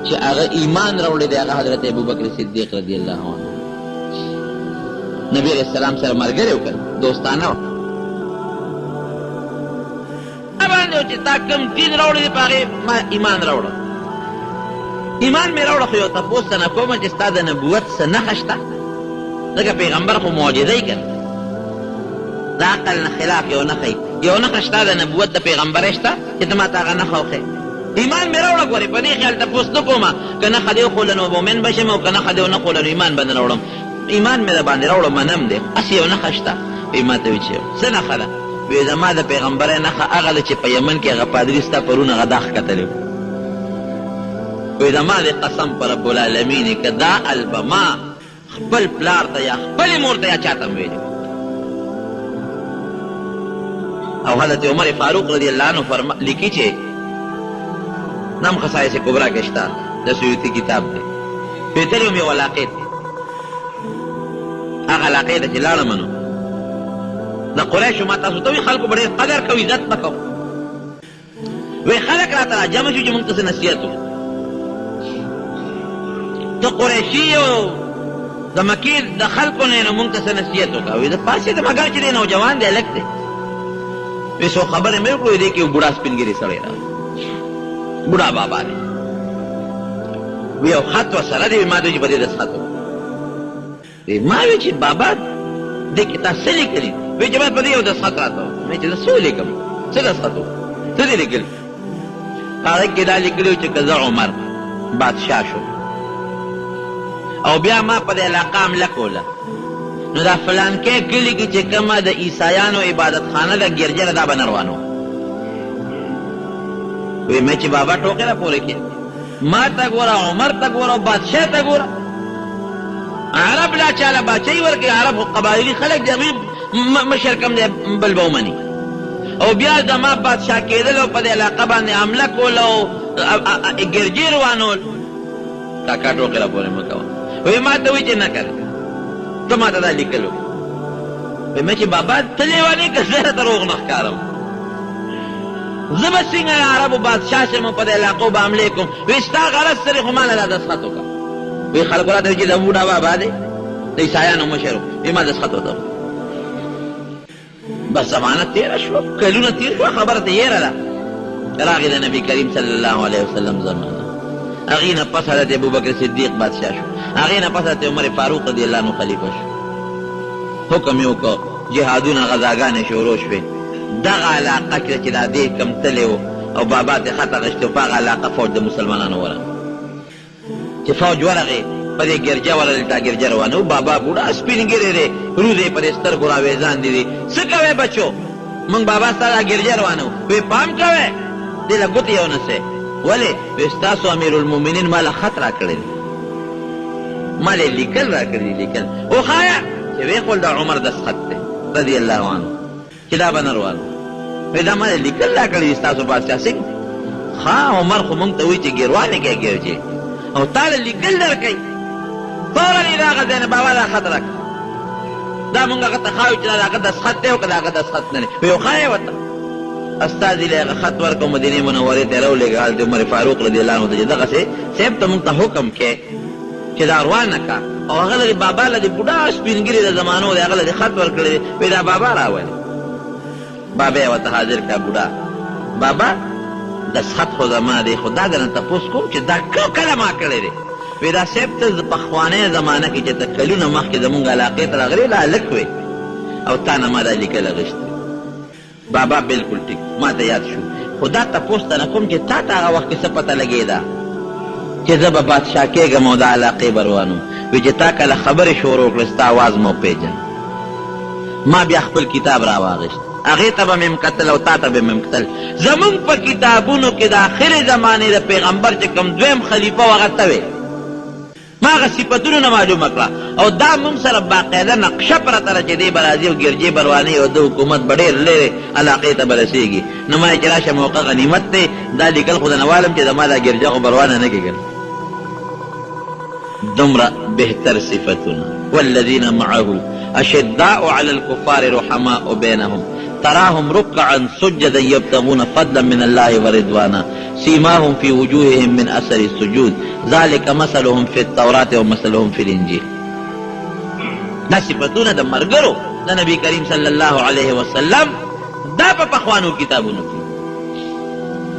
چې هغه ایمان راوړی دی هغه حضرت ابوبکر صدیق رضی الله عنه. نبی علیه السلام سره ملګری وکړ، دوستانه و. باندې چې تا کوم دین راوړی دی په هغې ما ایمان راوړه. ایمان مې راوړه، خو یو تپوس ته نه کومه چې ستا د نبوت څه نښه شته؟ ځکه پیغمبر خو معجزه یې کنه، د عقل نه خلاف یو نښه یو نښه شته د نبوت د پیغمبرۍ شته چې ته ما ته هغه نښه وښیې. ایمان مې راوړه. ګورې په دې خیال تپوس نه کومه که نښه دې وښوله نو مؤمن به شم او که نښه دې ونه ښوله نو ایمان به نه راوړم. ایمان مې د باندې راوړه منم دی، هسې یو نښه شته. وایي ما ته وایي چې څه نښه ده؟ وایي زما د پیغمبرۍ نښه هغه ده چې په یمن کې هغه پادري ستا پرون هغه داغ کتلی و. وایي زما د قسم په رب العالمین که دا البما خپل پلار ته یا خپلې مور ته یا چاته م ویلي او حضرت عمر فاروق رضی الله عنه لیکي چې نام خصایص کبرا کې شته، د سیوطي کتاب دی. بهتر یو مې یو علاقې دی، هغه علاقې ده چې لاړم نو د قریشو ما تاسو ته وي خلکو به ډېر قدر کوي، عزت به کوو. وایي خلک راته راجمع شو چې مونږ ته څه نصیحت وکړو. ته قریشي یو د مکې د خلکو نه نو مونږ ته څه نصیحت وکړه؟ وایي د پاسېدم مګر چې دی نوجوان دی، هلک دی. وایي څو خبرې مې وکړو، دی کې یو بوډا سپینګري سړی راغی، بوډا بابا دی. وایي یو خط ورسره دی. ما ته وایي چې په دې دستخط وکړه. ما وایي چې بابا دې کې تا څه لیکلي؟ وایي چې باید په دې یو دستخط راته وکړه. ما چې زه څه ولیکم؟ څه دستخط وکړم؟ څه دې لیکلي؟ هغه کې دا لیکلي چې که زه عمر بادشاه شو او بیا ما په دې علاقه حمله کوله نو دا فلانکې کلي کې چې کومه د عیسایانو عبادت خانه ده ګرجره دا به نه روانو وی مې چې بابا ټوکې را پورې کې ما ته ګوره عمر ته ګوره بادشاه ته ګوره عرب لا چاله باچۍ ورکړي عرب خو قبایلي خلک د هغوی مشر کم دی بل به ومني او بیا زما بادشاه کېدل او په دې علاقه باندې حمله کول او ګرجې روانول کاکا ټوکې را پورې مه کوه وی ما ته وایي چې نه کوه ته ما ته دا لیکلو وی مې چې بابا ته لیونې که زه راته روغ نه ښکارم زه به څنګه عربو بادشاه شم په دې علاقو به حملې کوم وی ستا غرض سره خو ما نه دا دستخط وکړه وی خلکو راته وایي چې د بوډا بابا دی د عیسایانو مشر وی ما دستخط وکړه بس زمانه تیره شوه کلونه تیر شوه خبره ته یېره ده راغی د نبي کریم صلی الله علیه وسلم زمانه هغې نه پس حضرت ابوبکر صدیق بادشاه شو هغې نه پس حضرت عمر فاروق رضی الله عنه خلیفه شو حکم یې وکړه جهادونه غذاګانې شروع شوې دغه علاقه کې چې دا دې کم تللی و او بابا ترې خط اخیستی و په هغه علاقه فوج د مسلمانانو ورغی چې فوج ورغی په دې ګرجه ورغلې دا ګرجه روانه و بابا بوډا سپین ګیری دی روزې په دې سترګو راویزاندې دي څه کوې بچو موږ بابا ستا دا ګرجه روانه و وی پام کوئ دې له ګوتې یو نسئ ولې وی ستاسو امیرالمؤمنین ما له خط راکړی دی ما له لیکل راکړي لیکل وښایه چې ویې خول د عمر دستخط دی رضی الله عنه چې دا به نه روانو وی دا ما له لیکل راکړي دي ستاسو بادشاه څنګه ښه عمر خو موږ ته وایي چې ګیروانې کوې ګرجې او تا له لیکل درکوي فورا یې د هغه ځای نه بابا دا خط راکړه دا موږ هغه ته ښایو چې دا د هغه دستخط دی او که د هغه دستخط نه دی وی وښایه ورته استازي له هغه خط ورکړو مدینې منورې ته یې راولېږه حضرت عمر فاروق رضی الله عنه ته چې دغسې صاحب ته موږ ته حکم کې چې دا روانه کا او هغه له بابا له د بوډا سپینګري د زمانو دی هغه له د خط ورکړی دی وی دا بابا راولې بابا یې ورته حاضر کړه بوډا بابا دستخط خو زما دی خو دا درنه تپوس کوم چې دا کله ما کړی دی وی دا صاحب ته پخوانۍ زمانه کې چې ته کلونه مخکې زمونږ علاقې ته راغلې لا هلک وې او تا نه ما دا لیکل اغېشتې بابا بالکل ټیک ما ته یاد شو خو دا تپوس ته نه کوم چې تا ته هغه وخت کې څه پته لګېده چې زه به بادشاه کېږم او دا علاقې به روانم وی چې تا کله خبرې شروع کړې ستا اواز مو پېژن ما بیا خپل کتاب راواغېست هغې ته به مې کتل او تا ته به مې کتل زمونږ په کتابونو کې د آخرې زمانې د پیغمبر چې کوم دویم خلیفه و هغه ته وې ما هغه صفتونو نه معلومه کړه او دا موږ سره باقاعده نقشه پرته ده چې دی به راځي او ګرجې به روانوي او د حکومت به ډېر لرې علاقې ته به رسېږي نو ما چې راشه موقع غنیمت دی دا لیکل خو د نه والم چې زما دا ګرجه خو به روانه نه کېږي دومره بهتر صفتونه والذین معه اشداء علی الکفار رحماء بینهم تراهم ركعا سجدا يبتغون فضلا من الله ورضوانا سيماهم في وجوههم من اثر السجود ذلك مثلهم في التوراة ومثلهم في الانجيل دا صفتونه د مرګرو د نبی کریم صلی الله علیه وسلم دا په پخوانو کتابونو کې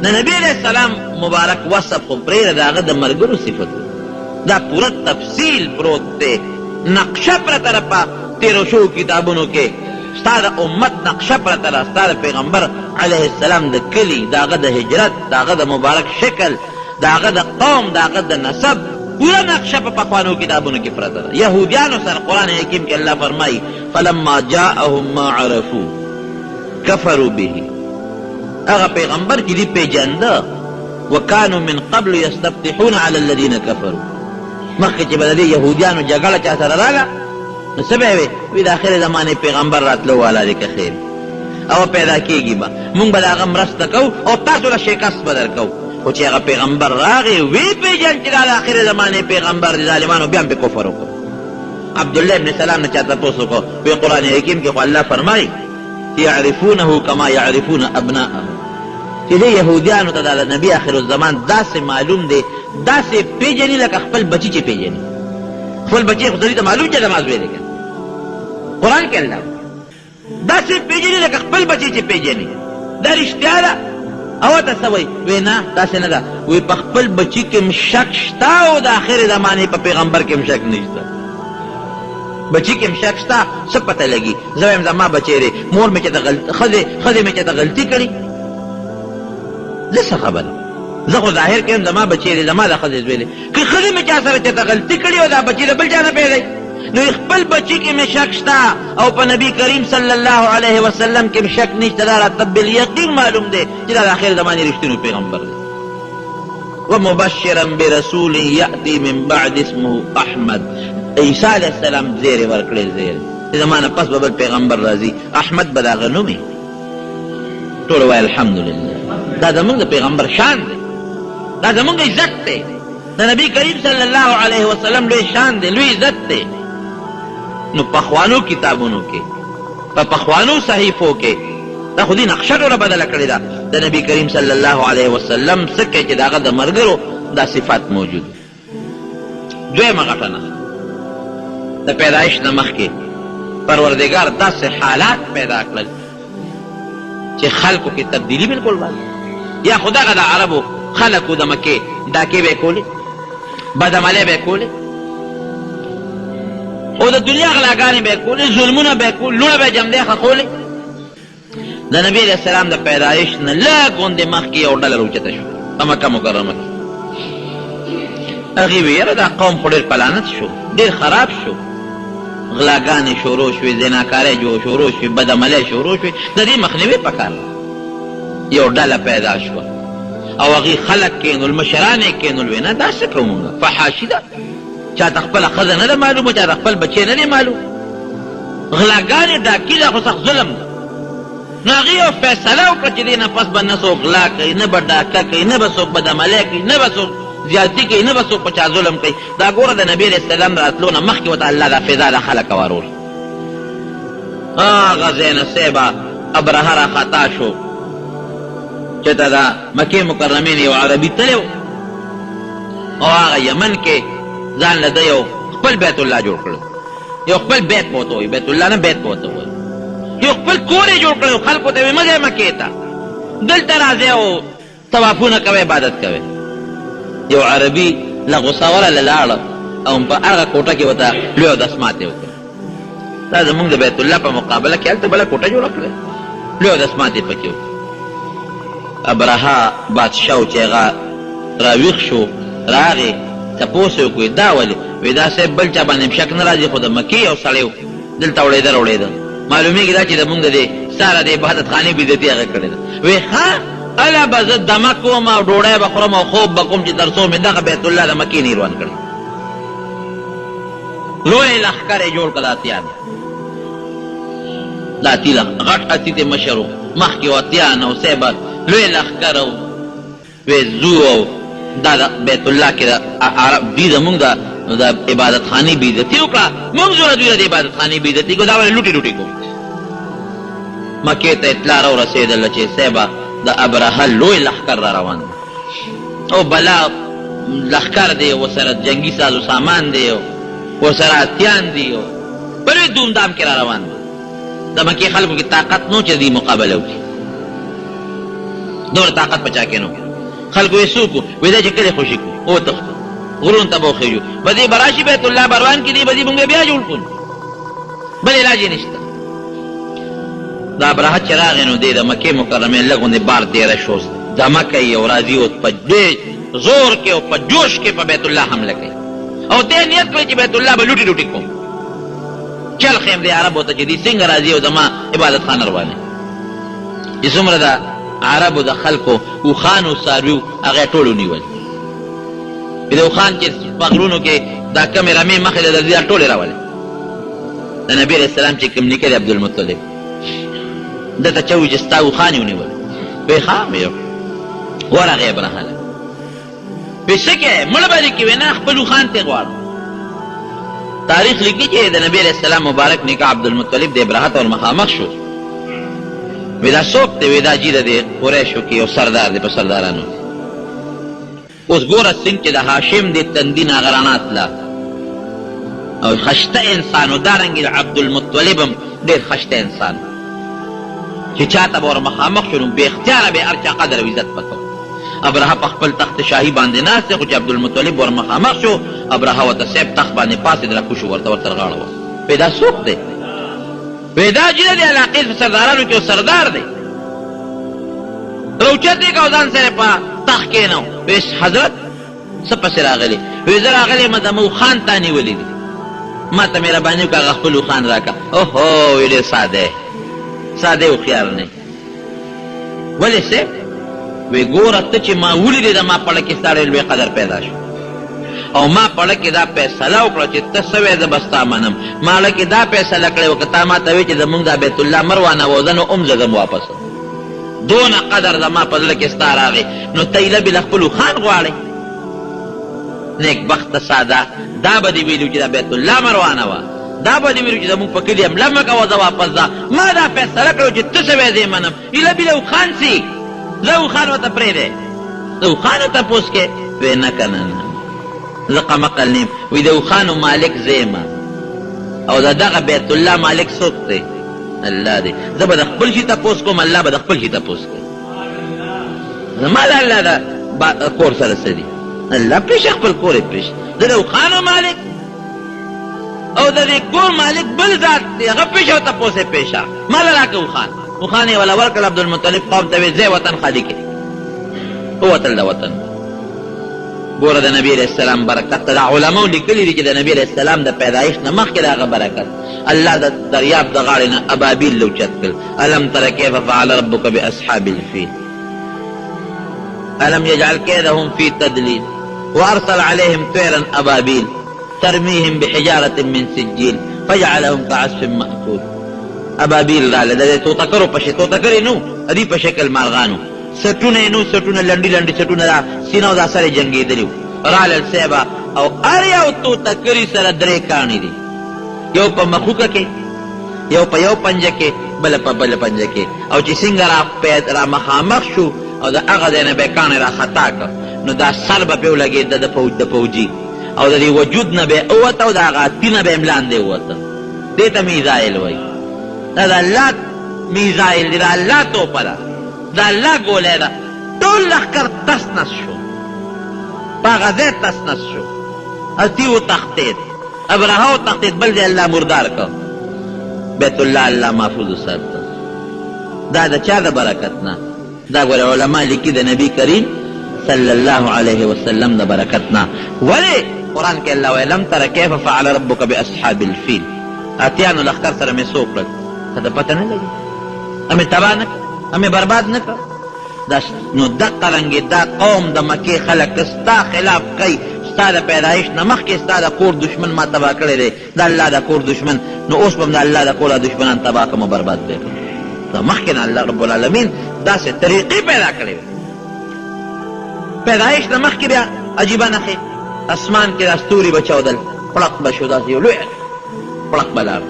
د نبی علیہ السلام مبارک وصف خو پرېږده د هغه د مرګرو صفتونه دا پوره تفصیل پروت دی نقشه پرته ده په تېرو شوو کتابونو کې ستا د امت نقشه پرته ده ستا د پیغمبر علیه السلام د کلي د هغه د هجرت د هغه د مبارک شکل د هغه د قوم د هغه د نسب پوره نقشه په پخوانو کتابونو کې پرته ده یهودیانو سره قرآن حکیم کې الله فرمایي فلما جاءهم ما عرفوا کفروا به هغه پیغمبر چې دی پیژنده وکانو من قبل یستفتحون علی الذین کفروا مخکې چې به د دې یهودیانو جګړه چا سره راغله نو څه به یې وي د آخرې زمانې پیغمبر راتلو والا دی که خیر او پیدا کېږي به مونږ به د هغه مرسته کوو او تاسو له شکست به در کوو خو چې هغه پیغمبر راغی وی پېژن چې دا د آخرې زمانې پیغمبر دی ظالمانو بیا هم پې کفر وکړو عبدالله ابن سلام نه چا تپوس وکړو وی قرآن حکیم کې خو الله فرمایي یعرفونه کما یعرفون ابناءهم چې دې یهودیانو ته د نبي آخر الزمان داسې معلوم دی داسې پېژني لکه خپل بچي چې پېژني خپل بچی خو دوی ته معلوم چې نماز ویلی که قرآن کې الله داسې پېژني لکه خپل بچی چې پېژني دا رښتیا ده او ته څه وایي وی نه داسې نه ده وی په خپل بچي کې هم شک شته او د آخرې زمانې په پیغمبر کې هم شک نشته بچی کې هم شک شته څه پته لګي زه وایم زما بچی دی مور مې چې ښځې مې چې ته غلطي کړي زه څه خبره زه خو ظاهر کې زما بچی دی زما د ښځې زوی دی که ښځې مې چا سره چېرته غلطي کړې او دا بچی د بل چا نه پیدا نو خپل بچی کې مې شک شته او په نبی کریم صلی الله علیه وسلم کې مې شک نشته دا راته بالیقین معلوم دی چې دا د آخر زمانې رښتینی پیغمبر دی ومبشرا برسول یأتی من بعد اسمه احمد عیسی علیه السلام زیری ورکړی زیری چې زمانه پس به بل پیغمبر راځي احمد به د هغه نوم وي ټول وایي الحمدلله دا زمونږ د پیغمبر شان دی دا زمونږ عزت دی د نبی کریم صلی الله علیه وسلم لوی شان دی لوی عزت دی نو پخوانو کتابونو کې په پخوانو صحیفو کې دا خو دې نقشه ډېره بدله کړې ده د نبی کریم صلی الله علیه وسلم څه کوي چې د هغه د ملګرو دا صفات موجود دویمه غټنه د پیدایش نه مخکې پروردګار داسې حالات پیدا کړل چې خلکو کې تبدیلی بالکل راغله یا خو دغه د عربو خلکو د مکې ډاکې به یې کولې بدعملۍ به یې کولې او د دنیا غلاګانې به یې کولې ظلمونه به یې کول لوڼه به یې جمدۍ خښولې د نبي علیه السلام د پیدایش نه لږ غوندې مخکې یو ډله راوچته شو په مکه مکرمه کې هغې وی یاره دا قوم خو ډېر پلانت شو ډېر خراب شو غلاګانې شروع شوې زناکارۍ شروع شوې بدعملۍ شروع شوې د دې مخنیوي پکار یو ډله پیدا شوه او هغې خلک کېنول مشران یې کېنول وی نه دا څه کوو مونږ فحاشي ده چا ته خپله ښځه نه ده معلومه چا ته خپل بچی نه دی معلوم غلاګانې ډاکي ده خو سخت ظلم ده نو هغې یو فیصله وکړه چې دې نه پس به نه څوک غلا کوي نه به ډاکه کوي نه به څوک بدعملۍ کوي نه به څوک زیاتي کوي نه به څوک په چا ظلم کوي دا ګوره د نبي علیه السلام راتلو نه مخکې ورته الله دا فضا د خلک وارول هغه ځای نه صیبه ابرهه راخطا شو چې ته د مکې مکرمې نه یو عربي تللی و او هغه یمن کې ځان له ده یو خپل بیت الله جوړ کړی یو خپل بیت به ورته وایي بیت الله نه بیت به ورته وایي یو خپل کور یې جوړ کړی خلکو ته وایي مه ځئ مکې ته دلته راځئ او طوافونه کوئ عبادت کوئ یو عربي له غوسه وله لاړه او په هغه کوټه کې ورته لوی اودس ماتې وکړه دا زمونږ د بیت الله په مقابله کې هلته بله کوټه جوړه کړې لوی اودس ماتې پکې وکړه ابرهه بادشاه و چې هغه راویښ شو راغې تپوس یې وکړو دا ولې وایي دا صاحب بل چا باندې شک نه راځي خو د مکې یو سړی و دلته وړېده راوړېده معلومیږي دا چې د مونږ د دې ساره د عبادت خانې بېزتي هغه کړې ده وایي ښه اله به زه دمه کوم او ډوډۍ به خورم او خوب به کوم چې تر څو مې دغه بیت الله د مکې نیروان کړي لوی لښکر یې جوړ کړه د اتیان د اتي غټ اتي ته مشر و مخکې و اتیان او صیبه لوی لښکر او وی زو او دا د بیت الله کې دوی زمونږ د عبادت خانې بېزتي وکړه مونږ زوره دوی د عبادت خانې بېزتي کړو دا ولې لوټې لوټې کړو مکې ته اطلاع راورسېدله چې صیبه د ابرهه لوی لښکر را روان دی او بلا لښکر دی ورسره جنګي ساز و سامان دی ورسره اتیان دی په لوی دومدام کې را روان دی د مکې خلکو کې طاقت نو چې دوی مقابله وکړي دومره طاقت په چا کې نه خلکو یې څوک وایي دا چې کلې خوشي کړو وتښتو غرونو ته به وخېږو به دې به راشي بیت الله بروان کې دی به دې مونږ بیا جوړ کړو بل علاج یې نشته دا ابرهه چې راغی نو دی د مکې مکرمې لږ غوندې بار تېره شو دمه کوي او راځي او په دې زور کې او په جوش کې په بیت الله حمله کوي او دې نیت کړی چې بیت الله به لوټي لوټي کوم چل خیم دی عربو ته چې دی څنګه راځي او زما عبادت خانه روانه چې څومره د عربو د خلکو اوښانو څارویو هغه ټول ونیول د اوښان چې په غرونو کې دا کمې رمې مخې له درځي دا ټولې راولې د نبي علیه السلام چې کوم نیکه دی عبدالمطلب ده ته چا وایي چې ستا اوښان یې ونیول وایي ښه وایي ورغې ابرهه له وایي څه کوې مړه به دې کې وایي نه خپل اوښان ترې غواړم تاریخ لیکي چې د نبي علیه السلام مبارک نیکه عبدالمطلب د ابرهه ته ور مخامخ شو وی دا څوک دی وی دا جیده دی قریشو کې یو سردار دی په سردارانو اوس ګوره څنګه چې د هاشم د تندي نه هغه رڼا تله او خشته انسان و دارنګې د عبدالمطلب هم ډېر خشته انسان چې چا ته به ور مخامخ شو نو بې اختیاره به یې هر چا قدر او عزت پته ابرهه په خپل تخت شاهي باندې ناست دی خو چې عبدالمطلب ور مخامخ شو ابرهه ورته صاحب تخت باندې پاسېد راکوشو ورته ورته غاړه وه وی دا څوک دی وی دا جیده دی علاقې په سردارانو کې سردار دی اوچته کا ځان سره په تخ کې نو ویس حضرت سپس راغلی ویز راغلی مدمو خان تانی ولی دی ما ته مهرباني وکړه خپل خان راکا اوهو ویډه ساده او خيار نه ولې څه وی ګور ته چې ما ولې د ما پړه کې ستاره لوی قدر پیدا شو او ما پړه کې دا فیصله وکړه چې تسوي د بستا منم مال کې دا فیصله کړې وکړه ما ته وی چې زمونږ د بیت الله مروانه وزن او زم واپس دون قدر زما په دل کې ستاره راغی نو تیله بل خپل خان غواړي نیک بخت ساده دا به دی ویلو چې دا بیت الله مروانه وا دا به دی ویلو چې زمونږ په کلي هم لمه کوه زه واپس ځه ما دا فیصله کړو چې ته سوی دی منم ایله بلو خان سي لو خان ورته پرېږدی لو خان ورته پوس کې وی نه که نه زه قمقل نیم وی د اوښانو مالک زه او د دغه بیت الله مالک څوک دی الله دی زه به د خپل شي تپوس کوم الله به د خپل شي تپوس کوي زما د الله د کور سره څه دي الله پېښه خپل کور یې پېښ زه د اوښانو مالک او د دې کور مالک بل ذات دی هغه پېښه او تپوس یې پېښه ما له راکړه اوښان یې ولا ورکړل عبدالمطلب قوم ته ویې ځای وطن خالي کړي ووتل د وطن ګوره د نبي علیه السلام برکت ته د علماو لیکلي دي چې د نبي علیه السلام د پیدایښت نه مخکې د هغه برکت الله د دریاب د غاړې نه ابابیل لوچت کړل الم تر کیف فعل ربک باصحاب الفیل الم یجعل کیدهم فی تدلیل وارسل علیهم طیرا ابابیل ترمیهم بحجارة من سجیل فجعلهم كعصف مأکول ابابیل راله د توتکرو په شکل توتکرې نو ادي په شکل مارغانو سټونه نو سټونه لنډي لنډي سټونه دا سینو دا سره جنگېدلي رالل سیبا او هر یو توتکري سره درې کاڼي دي یو په مخوکه کې یو په یو پنجه کې بل په بل پنجه کې او چې څنګه را مخامخ شو او د هغه ځای نه به یې کاڼی را خطا کړ نو دا سر به پرې ولګېده د فوجي او د دې وجود نه به یې ووته او د هغه تینه به یې لاندې ووته دې ته میزایل وایي دا د الله میزایل دی د الله توپه ده د الله ګولی ده ټول لښکر تس نس شو په هغه ځای تس نس شو هلتي وتښتېد ابرهه وتښتېد بل ځای الله مردار کړ بیت الله الله محفوظ وساته دا د چا د برکت نه دا ګوره علما لیکي د نبي کریم صلی الله علیه وسلم د برکت نه ولې قرآن کې الله وایي لم تر کیف فعل ربک باصحاب الفیل اتیانو لښکر سره مې څه وکړل ته د پته نه لګي همې تباه نه کړ همې برباد نه کړ نو دقه رنګې دا قوم د مکې خلک ستا خلاف کوي ستا د پیدایښت نه مخکې ستا د کور دشمن ما تباه کړی دی د الله د کور دشمن نو اوس به هم د الله د کور دشمنان تباه کړم او برباد به کړم دا مخکې نه الله رب العالمین داسې طریقې پیدا کړې وې پیدایښت نه مخکې بیا عجیبه نښې اسمان کې دا ستوري به چاودل پړق به شو داسې یو لوی پړق به لاړ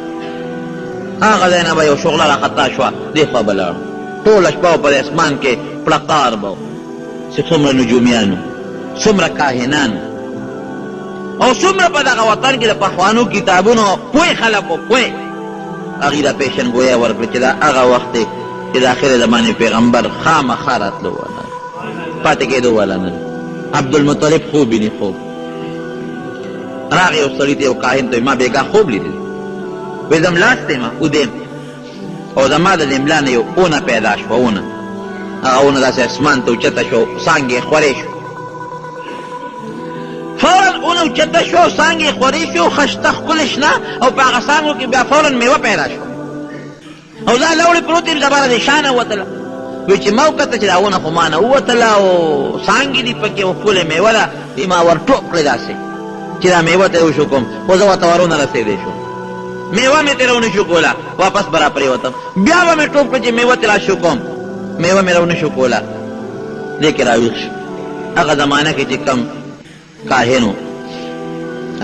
هغه ځای نه به یو شغله را خطا شوه دې خوا به لاړ ټوله شپه به په اسمان کې پړقار به چې څومره نجومیانو څومره کاهنانو او څومره په دغه وطن کې د پخوانو کتابونو پوه خلکو پوه هغوی دا پیشنګویه ورکړه چې دا هغه وخت دی چې د آخر زمانې پیغمبر خامخا راتلو والا پاتې کېدو والا نه عبدالمطلب خوب ویني خوب راغی یو سړي ته یو کاهن ته ما بېګا خوب لیدلی وایي زه ملاستې ما ودیم او زما د دې ملا نه یو اونه پیدا شوه اونه هغه اونه داسې اسمان ته اوچته شو څانګې یې خورې شو فورا اونه اوچته شو څانګې یې خورې شو خشته ښکلې شنه او په هغه څانګو کې بیا فورا میوه پیدا شوه او دا لوړې پروت یم زبره د شانه ووتله وایي چې ما وکته چې دا اونه خو ما نه ووتله او څانګې دي پکې او ښکلې میوه ده وایي ما ور ټوپ کړې داسې چې دا میوه ته یې وشو کوم خو زه ورته ورونه رسېدی شو میوه مې ترې ونه شو کوله واپس به را پرېوتم بیا به مې ټوپ کړه چې میوه ترې را شو کوم میوه مې راونه شو کوله دې کې راویښ شو هغه زمانه کې چې کم کاهن و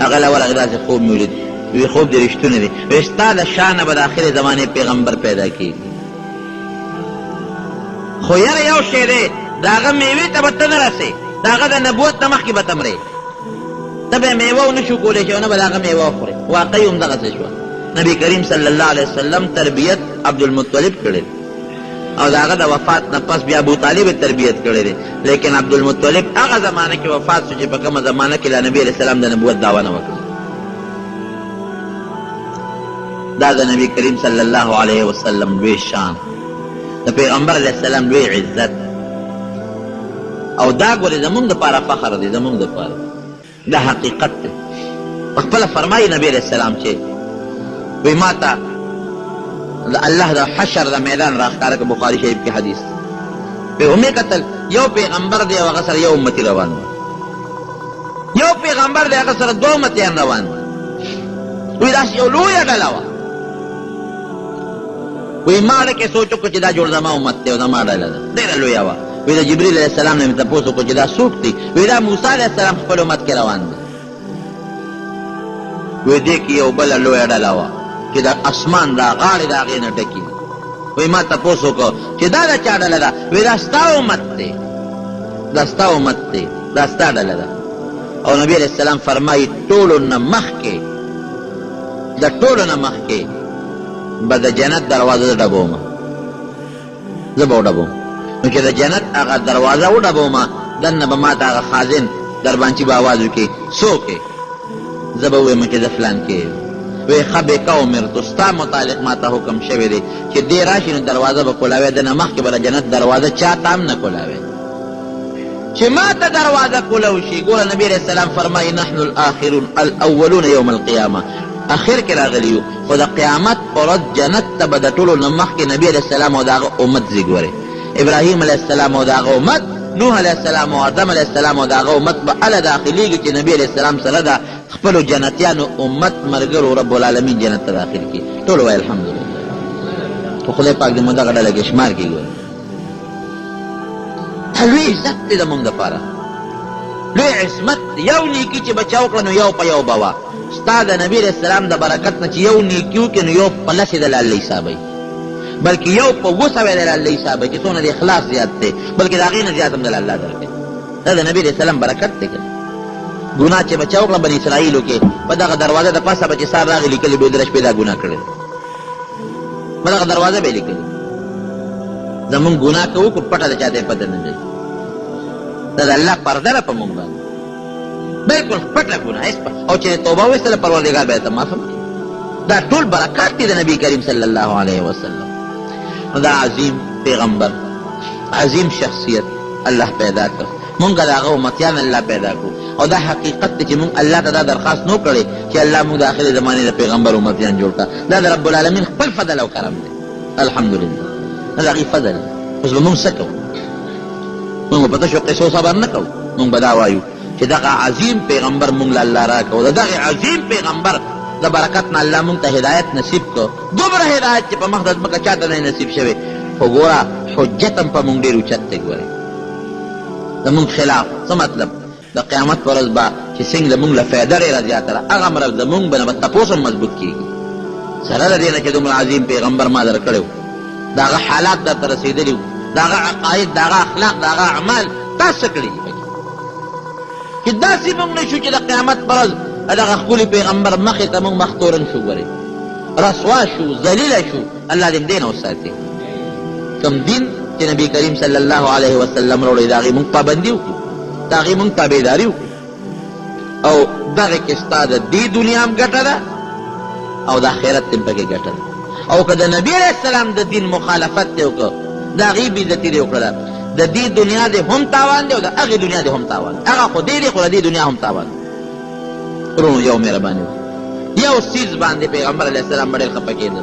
هغه له ورغې داسې خوب مې ولید وی خوب دې رښتونه دی وایي ستا د شانه به د آخرې زمانې پیغمبر پیدا کېږي خو یاره یو شی دی د هغه میوې ته به ته نه رسې د هغه د نبوت نه مخکې به ته مرې ته به یې میوه ونه شو کولی شي او نه به د هغه میوه وخورې واقعي همدغسې شوه نبی کریم صلی الله علیه وسلم تربیت عبدالمطلب کړی او د هغه د وفات نه پس بیا ابو طالب تربیت کړی دی لیکن عبدالمطلب هغه زمانه کې وفات شو چې په کومه زمانه کې لا نبی علیه السلام د نبوت دعوه نه وکړه دا د نبی کریم صلی الله علیه وسلم لوی شان د پیغمبر علیه السلام لوی عزت او دا ګورې زمونږ دپاره فخر دی، زمونږ دپاره دا حقیقت دی. پخپله فرمایي نبی علیه السلام چې وی ما ته د الله د حشر د میدان راښکاره که بخاري شریف کې حدیث وی همې کتل یو پیغمبر دی او هغه سره یو امتي روان و، یو پیغمبر دی هغه سره دوه امتیان روان و. وی داسې یو لویه ډله وه. وی ما ډکې سوچ وکړو چې دا جوړ زما امت دی او زما ډله ده، ډېره لویه وه. وی د جبریل علیه السلام نه مې تپوس وکړو چې دا څوک دی؟ وی دا موسی علیه السلام خپل امت کې روان دی. وی دې کې یو بله لویه ډله وه چې د اسمان دا غاړې د هغې نه ډکې دي. وی ما تپوس وکړو چې دا د چا ډله ده؟ وی دا ستا امت دی، دا ستا امت دی، دا ستا ډله ده. او نبی علیه السلام فرمایي ټولو نه مخکې، د ټولو نه مخکې به د جنت دروازه زه ډبومه، زه به وډبوم. نو چې د جنت هغه دروازه وډبومه دننه به ما ته هغه خازن دربانچي به آواز وکړي څوک یې؟ زه به ووایم چې زه فلان کې یم. وی ښه بېکه امرتو، ستا متعلق ما ته حکم شوی دی چې دې راشي نو دروازه به کولاوی، دنه مخکې به د جنت دروازه چا ته هم نه کولاوی. چې ما ته دروازه کولو شي. ګوره نبی علیه السلام فرمایي نحن الاخرون الاولون یوم القیامه، اخر کې راغلی یو، خو د قیامت په ورځ جنت ته به د ټولو نه مخکې نبي علیه السلام او د هغه امت ځي. ګورې ابراهیم علیه السلام او د هغه امت، نوح علیه السلام او آدم علیه السلام او د هغه امت به هله داخلېږي چې نبي علیه السلام سره د خپلو جنتیانو امت ملګرو رب العالمین جنت ته داخل کړي. ټول وایي الحمدلله. خو خدای پاک دې مو دغه ډله کې شمار کړي. ګورې دا لوی عزت دی زمونږ دپاره، لوی عصمت دی. یو نیکي چې به چا وکړه نو یو په یو به وه. ستا د نبي علیه السلام د برکت نه چې یو نیکي وکړې نو یو په لسې د الله حسابوي، بلکې یو په 200 د الله حسابوي چې څونه د اخلاص زیات دی، بلکې د هغې نه زیات هم د الله درکوي. دا د نبي علیه السلام برکت دی. که ګناه چې به چا وکړه بني اسرائیلو کې په دغه دروازه د پاسه به چې سار راغی لیکلي به یې د شپې دا ګناه کړې ده، په دغه دروازه به یې لیکلي. زمونږ ګناه کوو خو پټه د چا ته پته نه دی. دا د الله پرده ده په مونږ باندې، بلکل پټه ګناه او چې توبه وایستله پروردګار به یې ته معاف کړي. دا ټول برکات دي د نبي کریم صلی الله علیه وسلم. دا عظیم پیغمبر، عظیم شخصیت الله پیدا کړ. مونږ د هغه امتیان الله پیدا کړو. او دا حقیقت دی چې مونږ الله ته دا درخواست نو کړی چې الله مونږ د آخرې زمانې د پیغمبر امتیان جوړ کړه. دا د رب العالمین خپل فضل او کرم دی. الحمدلله دا د هغې فضل دی. اوس به مونږ څه کوو؟ مونږ به په تشو قصو صبر نه کوو. مونږ به دا وایو چې دغه عظیم پیغمبر مونږ له الله راکړو. د دغې عظیم پیغمبر د برکت نه الله مونږ ته هدایت نصیب کړو. دومره هدایت چې په مخ د ځمکه چا ته نه نصیب شوی. خو ګوره حجت هم په مونږ ډېر اوچت دی. ګورې زمونږ خلاف څه مطلب؟ د قیامت په ورځ به چې څنګه مونږ له فایده ډېره زیاته ده، هغه مرض زمونږ به نه به تپوس هم مضبوط کېږي. سره د دې نه چې دومره عظیم پیغمبر ما در کړی و، د هغه حالات درته رسېدلي وو، د هغه عقاید، د هغه اخلاق، د هغه اعمال تاسو څه کړي دي پکې چې داسې مونږ نه شو چې د قیامت په ورځ دغه ښکلي پیغمبر مخې ته مونږ مخ تورن شو. ګورې رسوا شو، ذلیله شو. الله دې دې نه وساتي. کوم دین چې نبي کریم صلی الله علیه وسلم راوړی د هغې مونږ پابندي وکړو، د هغې مونږ تابعداري وکړو. او دغې کې ستا د دې دنیا هم ګټه ده او د آخرت هم پکې ګټه ده. او که د نبي علیه السلام د دین مخالفت دی وکړه، د هغې بېعزتي دی وکړه، د دې دنیا دې هم تاوان دی او د هغې دنیا دې هم تاوان دی. هغه خو دې دی خو د دې دنیا هم تاوان دی. ورونو یو مهرباني وکړه، یو څیز باندې پیغمبر علیه السلام به ډېر خفه کېده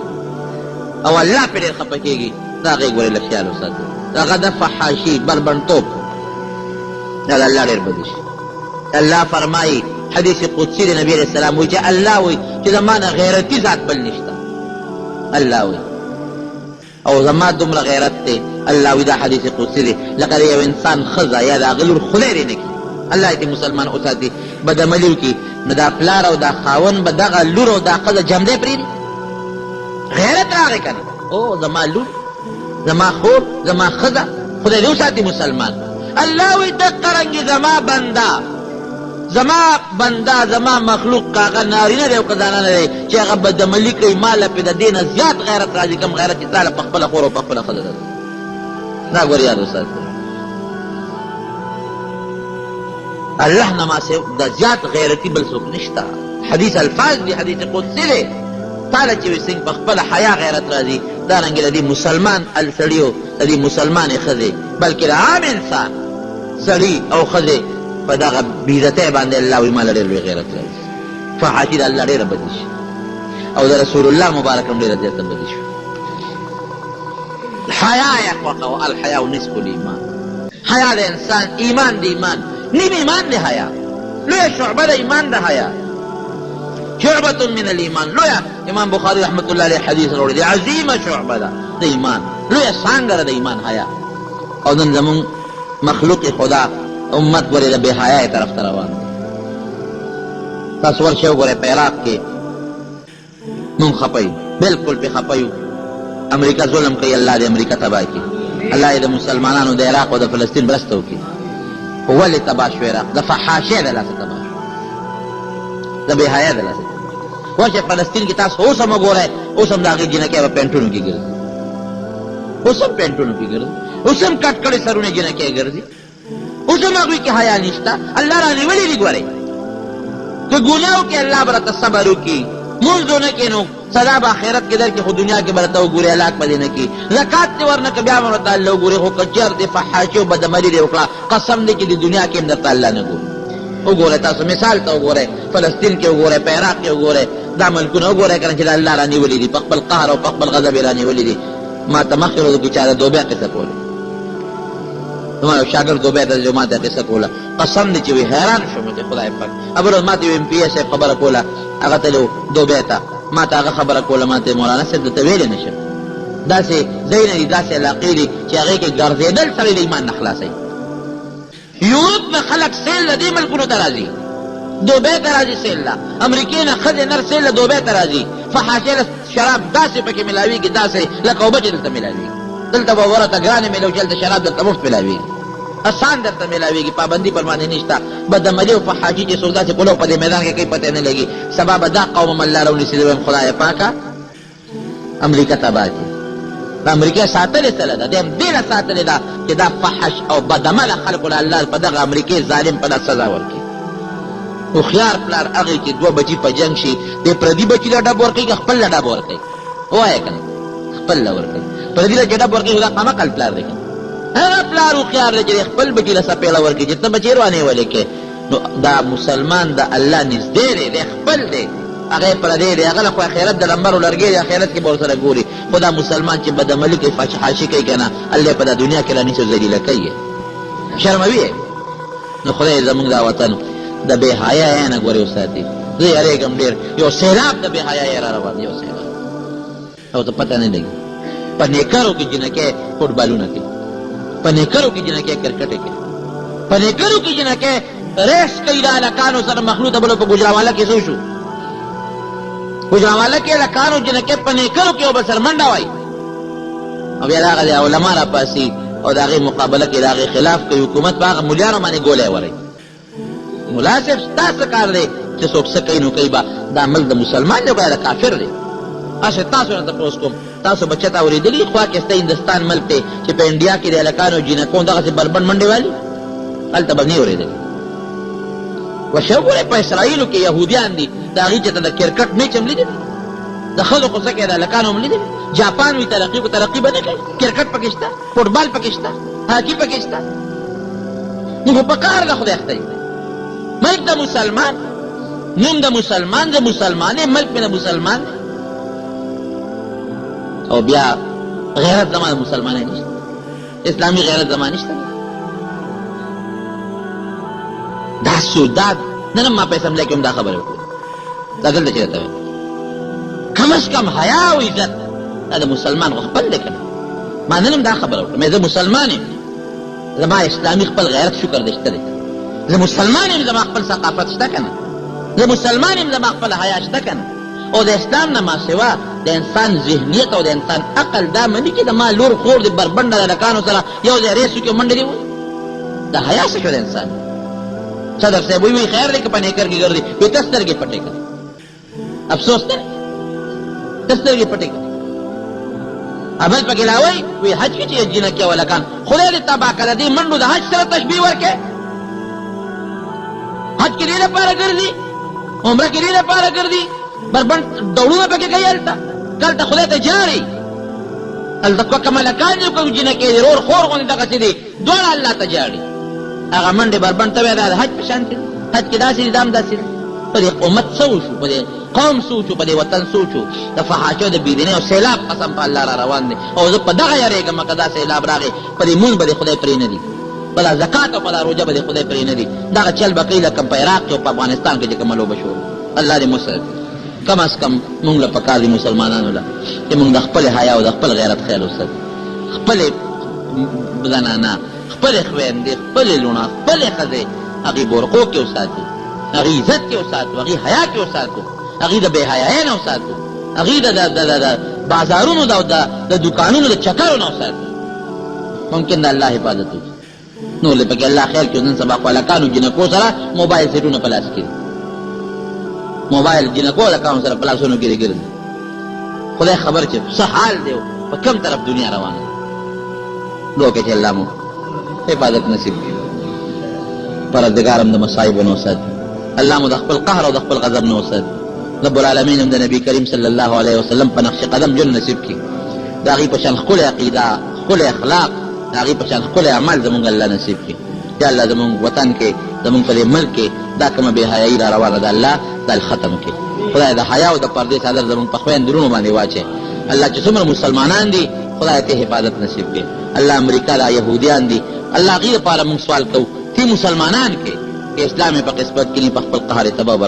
او الله پرې ډېر خفه کېږي. د هغې ګورې لږ خیال وساتئ. هغه د فحاشي بربنډتوب دا د الله ډېر بدې شي. الله فرمایي حدیث قدسي د نبي علیه السلام وایي چې الله وایي چې زما نه غیرتي ذات بل نشته. الله وایي او زما دومره غیرت دی. الله وایي دا حدیث قدسي دی لکه د یو انسان ښځه یا د هغه لور خدای دې نه کړي، الله دې مسلمان وساتي، بدعملي وکړي، نو دا پلار او دا خاوند به دغه لور او دا ښځه جمدی پرېږدي. غیرت راغی که نه؟ او زما لور، زما خور، زما ښځه خدای دې وساتي مسلمان. الله وایي دقه رنګې زما بنده زما مخلوق که هغه نارینه دی او که زنانه دی چې هغه بدعملي کوي، ما له پې د دې نه زیات غیرت راځي کوم غیرت چې تا له په خپله خور او په خپله ښځه راځي. دا ګور یاد وساتئ. الله نه ما د زیات غیرتي بل څوک نشته. حدیث الفاظ دي، حدیث قدسي دی. تاله چې وي څنګه په خپله حیا غیرت راځي، دارنګې د دې مسلمان السړي او د دې مسلمانې ښځې بلکې د عام انسان سړي او ښځې په دغه بېعزتۍ باندې الله وایي ما له ډېر بې غیرت راځي. فحاشي د الله ډېره بدي شي او د رسول الله مبارک هم ډېره زیاته بدي شي. حیا یې خوښوه. الحیا نصف الایمان. حیا د انسان ایمان د ایمان نیم ایمان د حیا. لویه شعبه د ایمان د حیا. شعبة من الایمان. لویه امام بخاري رحمت الله علیه حدیث راوړی دی. عظیمه شعبه ده د ایمان. لویه څانګه ده د ایمان حیا. او نن زمونږ مخلوق خدا امت ورې د بې حیایۍ طرف ته روان دی. تاسو ورشئ وګورئ په عراق کې مونږ خفه یو، بلکل پې خفه یو. امریکا ظلم کوي، الله دې امریکا تباه کړي. الله یې د مسلمانانو د عراق او د فلسطین مرسته وکړي. خو ولې تباه شو عراق؟ د فحاشۍ د لاسه تباه شو، د بې حیا د لاسه. ورشئ فلسطین کې تاسو اوس هم وګورئ، اوس هم د هغې جنکۍ په پینټونو کې ګرځي، اوس هم پینټونو کې ګرځي، اوس هم کټ کړې سرونه جنکۍ ګرځي، اوس هم هغوی کې حیا نشته. الله رانیولي دي. ګورئ که ګناه وکړي الله به راته صبر وکړي، مونځ ونه کړي نو سزا به آخرت کې درکړي، خو دنیا کې به راته وګوري هلاک به دې نه کړي. زکات دې ورنکړه بیا به ورته الله وګوري. خو که چېرته فحاشي او بدعملي دې وکړه قسم دی چې د دنیا کې هم درته الله نه ګوري. وګورئ تاسو مثال ته وګورئ، فلسطین کې وګورئ، په عراق کې وګورئ، دا ملکونه وګورئ که نه چې د الله رانیولي دي، په خپل قهر او په خپل غضب یې رانیولي دي. ما ته مخکې ورځو کې چا د دوبۍ قصه کوله، زما یو شاګرد دوبۍ ته چې ما ته قصه کوله، قسم دی چې وی حیران شوم چې خدای پاک. بل ورځ ما ته یو ایم پي اے صاحب خبره کوله، هغه تللی و دوبۍ ته، ما ته هغه خبره کوله، ما ته مولانا صاحب درته ویلی نه شم. داسې ځایونه دي، داسې علاقې دي چې هغې کې ګرځېدل سړی د ایمان نه خلاصوي. یورپ نه خلک سیل له دې ملکونو ته راځي، دوبۍ ته راځي سیل له، امریکې نه ښځې نر سیل له دوبۍ ته راځي. فحاشۍ له شراب داسې پکې ملاوېږي، داسې لکه اوبه چې دلته ملاوېږي. دلته به ورته ګرانې میلاوي چې هلته شراب درته مفت ملاوېږي، اسان درته ملاوېږي، پابندي پر باندې نشته. بدعملي او فحاشي چې څوک داسې پلو په دې میدان کې کوي پته نه لګي. سبا به دا قوم هم الله راونیسي. وایم خدای پاکه امریکا تباه کړي. د امریکا ساتلې څه ده؟ دیم دې نه ساتلې ده چې دا فحش او بدعمله خلکو له الله په دغه امریکې ظالم په لاس سزا ورکړي. هوښیار پلار هغې چې دوه بچي په جنګ شي، دې پردي بچي له ډب ورکوي که خپل له ډب ورکوي؟ ووایه که نه، خپل له ورکوي. پردي له چې ډب ورکوي خو دا قمقل پلار دی که نه. هغه پلار هوښیار دی چې خپل بچي له څپېړه ورکوي چې ته بچې روانېولې کې. نو دا مسلمان د الله نږدې دی، دی خپل دی، هغه پردی دی، هغه له خو آخرت د لمبرو لرګی دی، آخرت کې به ورسره ګوري. خو دا مسلمان چې بدعملي کوي، فحاشي کوي که نه، الله په دا دنیا کې رانیسي او ذلیله کوي، شرموي یې. نو خدای زمونږ دا وطن د بې حیایۍ نه ګورې وساتي. زه یېرېږم ډېر، یو سیلاب د بې حیایۍ را روان، یو سیلاب، او ته پته نه لګي. په نیکرو کې جنکۍ فوټبالونه کوي، په نیکرو کې جنکۍ کرکټې کوي، په نیکرو کې جنکۍ ریس کوي. د هلکانو سره مخلوطه بلو په ګوجرانواله کې څه شو؟ ګوجرانواله کې هلکانو جنکۍ په نیکرو کې یو بل سره منډه وایي، او بیا د هغه علما را پاسي او د هغې مقابله کې د هغې خلاف کوي. حکومت په هغه ملیانو باندې ګولی وروي. ملا صاحب ستا څه کار دی چې څوک څه کوي نو کوي به؟ دا ملک د مسلمان دی که د کافر دی؟ اشه تاسو نه تپوس کوم، تاسو به چېرته اورېدلي خوا کې ستا هندوستان ملک دی چې په انډیا کې د هلکانو جینکو دغسې بربنډ منډې والي؟ هلته به نه اورېدلي. ورشه وګورئ په اسرائیلو کې یهودیان دي، د هغې چې ته د کرکټ میچ هم لیدلی، د ښځو خو څه کوي، د هلکانو هم لیدلی. جاپان وي ترقي خو ترقي به نه کوي، کرکټ پکې شته، فوټبال پکې شته، هاکي پکې شته. نو خو په کار ده خدای خدای ملک د مسلمان، نوم د مسلمان، د مسلمانې ملک مې د مسلمان دی. او بیا غیرت زما د مسلمانۍ نشته، اسلامي غیرت زما نشته. دا سوداد نن هم ما په اسمبلی کې هم دا خبرې وکړې، دا دلته چې درته وایم کم از کم حیا او عزت دا د مسلمان خو خپل دی که نه. ما نن هم دا خبره وکړه، زه مسلمان یم، زما اسلامي خپل غیرت شکر دی شته دی. زه مسلمان یم، زما خپل ثقافت شته که نه. زه مسلمان یم، زما خپل حیا شته که نه. او د اسلام نه ما سوا د انسان ذهنیت او د انسان عقل دا مني چې د ما لور خور د بربنډه د هلکانو سره یو ځای ریس وکړي او منډې دې ووایي. دا حیا څه شو د انسان؟ صدر صاحب وی خیر دی که په نیکر کې ګرځي، وایي ته سترګې پټې کړې، افسوس دی ته سترګې پټې کړې. بل پکې لا وایي وایي حج کې چې جنکۍ او هلکان خدای دې تباه کړه، دې منډو د حج سره تشبیه ورکړې. حج کې دې لپاره ګرځي، عمره کې دې لپاره ګرځي، بربند دوړونه پکې کوي، هلته هلته خدای ته جاړي، هلته کوم هلکان دي کوم جنکۍ دي، رور خور غوندې دغسې دي، دواړه الله ته جاړي. هغه منډې بربنډ ته وایي دا د حج په شان دی، حج کې داسې دي دام داسې دی. په دې امت څه وشو، په دې قوم څه وشو، په دې وطن څه وشو؟ د فحاشۍ او د بېدینۍ او سیلاب قسم په الله را روان دی. او زه په دغه یارېږم که دا سیلاب راغی، په دې مونځ به دې خدای پرې نه دي، په دا زکات او په دا روژه به دې خدای پرې نه دي. دغه چل به کوي لکه په عراق کې او په افغانستان کې چې کومه لوبه شو. الله دې مسلط کم از کم مونږ له پکار دي مسلمانانو له چې مونږ د خپل حیا او د خپل غیرت خیال وساتو، خپلې زنانه، خپلې خویندې، خپلې لوڼه، خپلې ښځې هغې بورقو کې وساتو، هغې عزت کې وساتو، هغې حیا کې وساتو، هغې د بې حیایۍ نه وساتو، هغې د بازارونو د دوکانونو د چکرو نه وساتو. ممکن د الله حفاظت وکړي. نور له پکې الله خیر کړي. نن سبا خو هلکانو جنکو سره موبایل سیټونه په لاس کې دي، موبایل جنکو هلکانو سره په لاسونو کې دي ګرځي. خدای خبر چې څه حال دی په کوم طرف دنیا روانه ده. دعا کوي چې الله مو حفاظت نصیب کړي، پروردګار هم د مصایبو نه وساتي، الله مو د خپل قهر او د خپل غضب نه وساتي. رب العالمین هم د نبي کریم صلی الله علیه وسلم په نقش قدم ژوند نصیب کړي. د هغې په شان ښکلې عقیده، ښکلې اخلاق، د هغې په شان ښکلې عمل زمونږ الله نصیب کړي. یا الله زمونږ وطن کې، زمونږ په دې ملک کې دا کومه بې حیایي را روانه ده، الله دا ختم کړي. خدای د حیا او د پردې څادر زمونږ په خویندرونو باندې واچوي. الله چې څومره مسلمانان دي خدای ته حفاظت نصیب کړي. الله امریکا دا یهودیان دي، الله هغې لپاره موږ سوال کوو چې مسلمانان کې اسلام یې په قسمت کې نه په خپل قهر تباه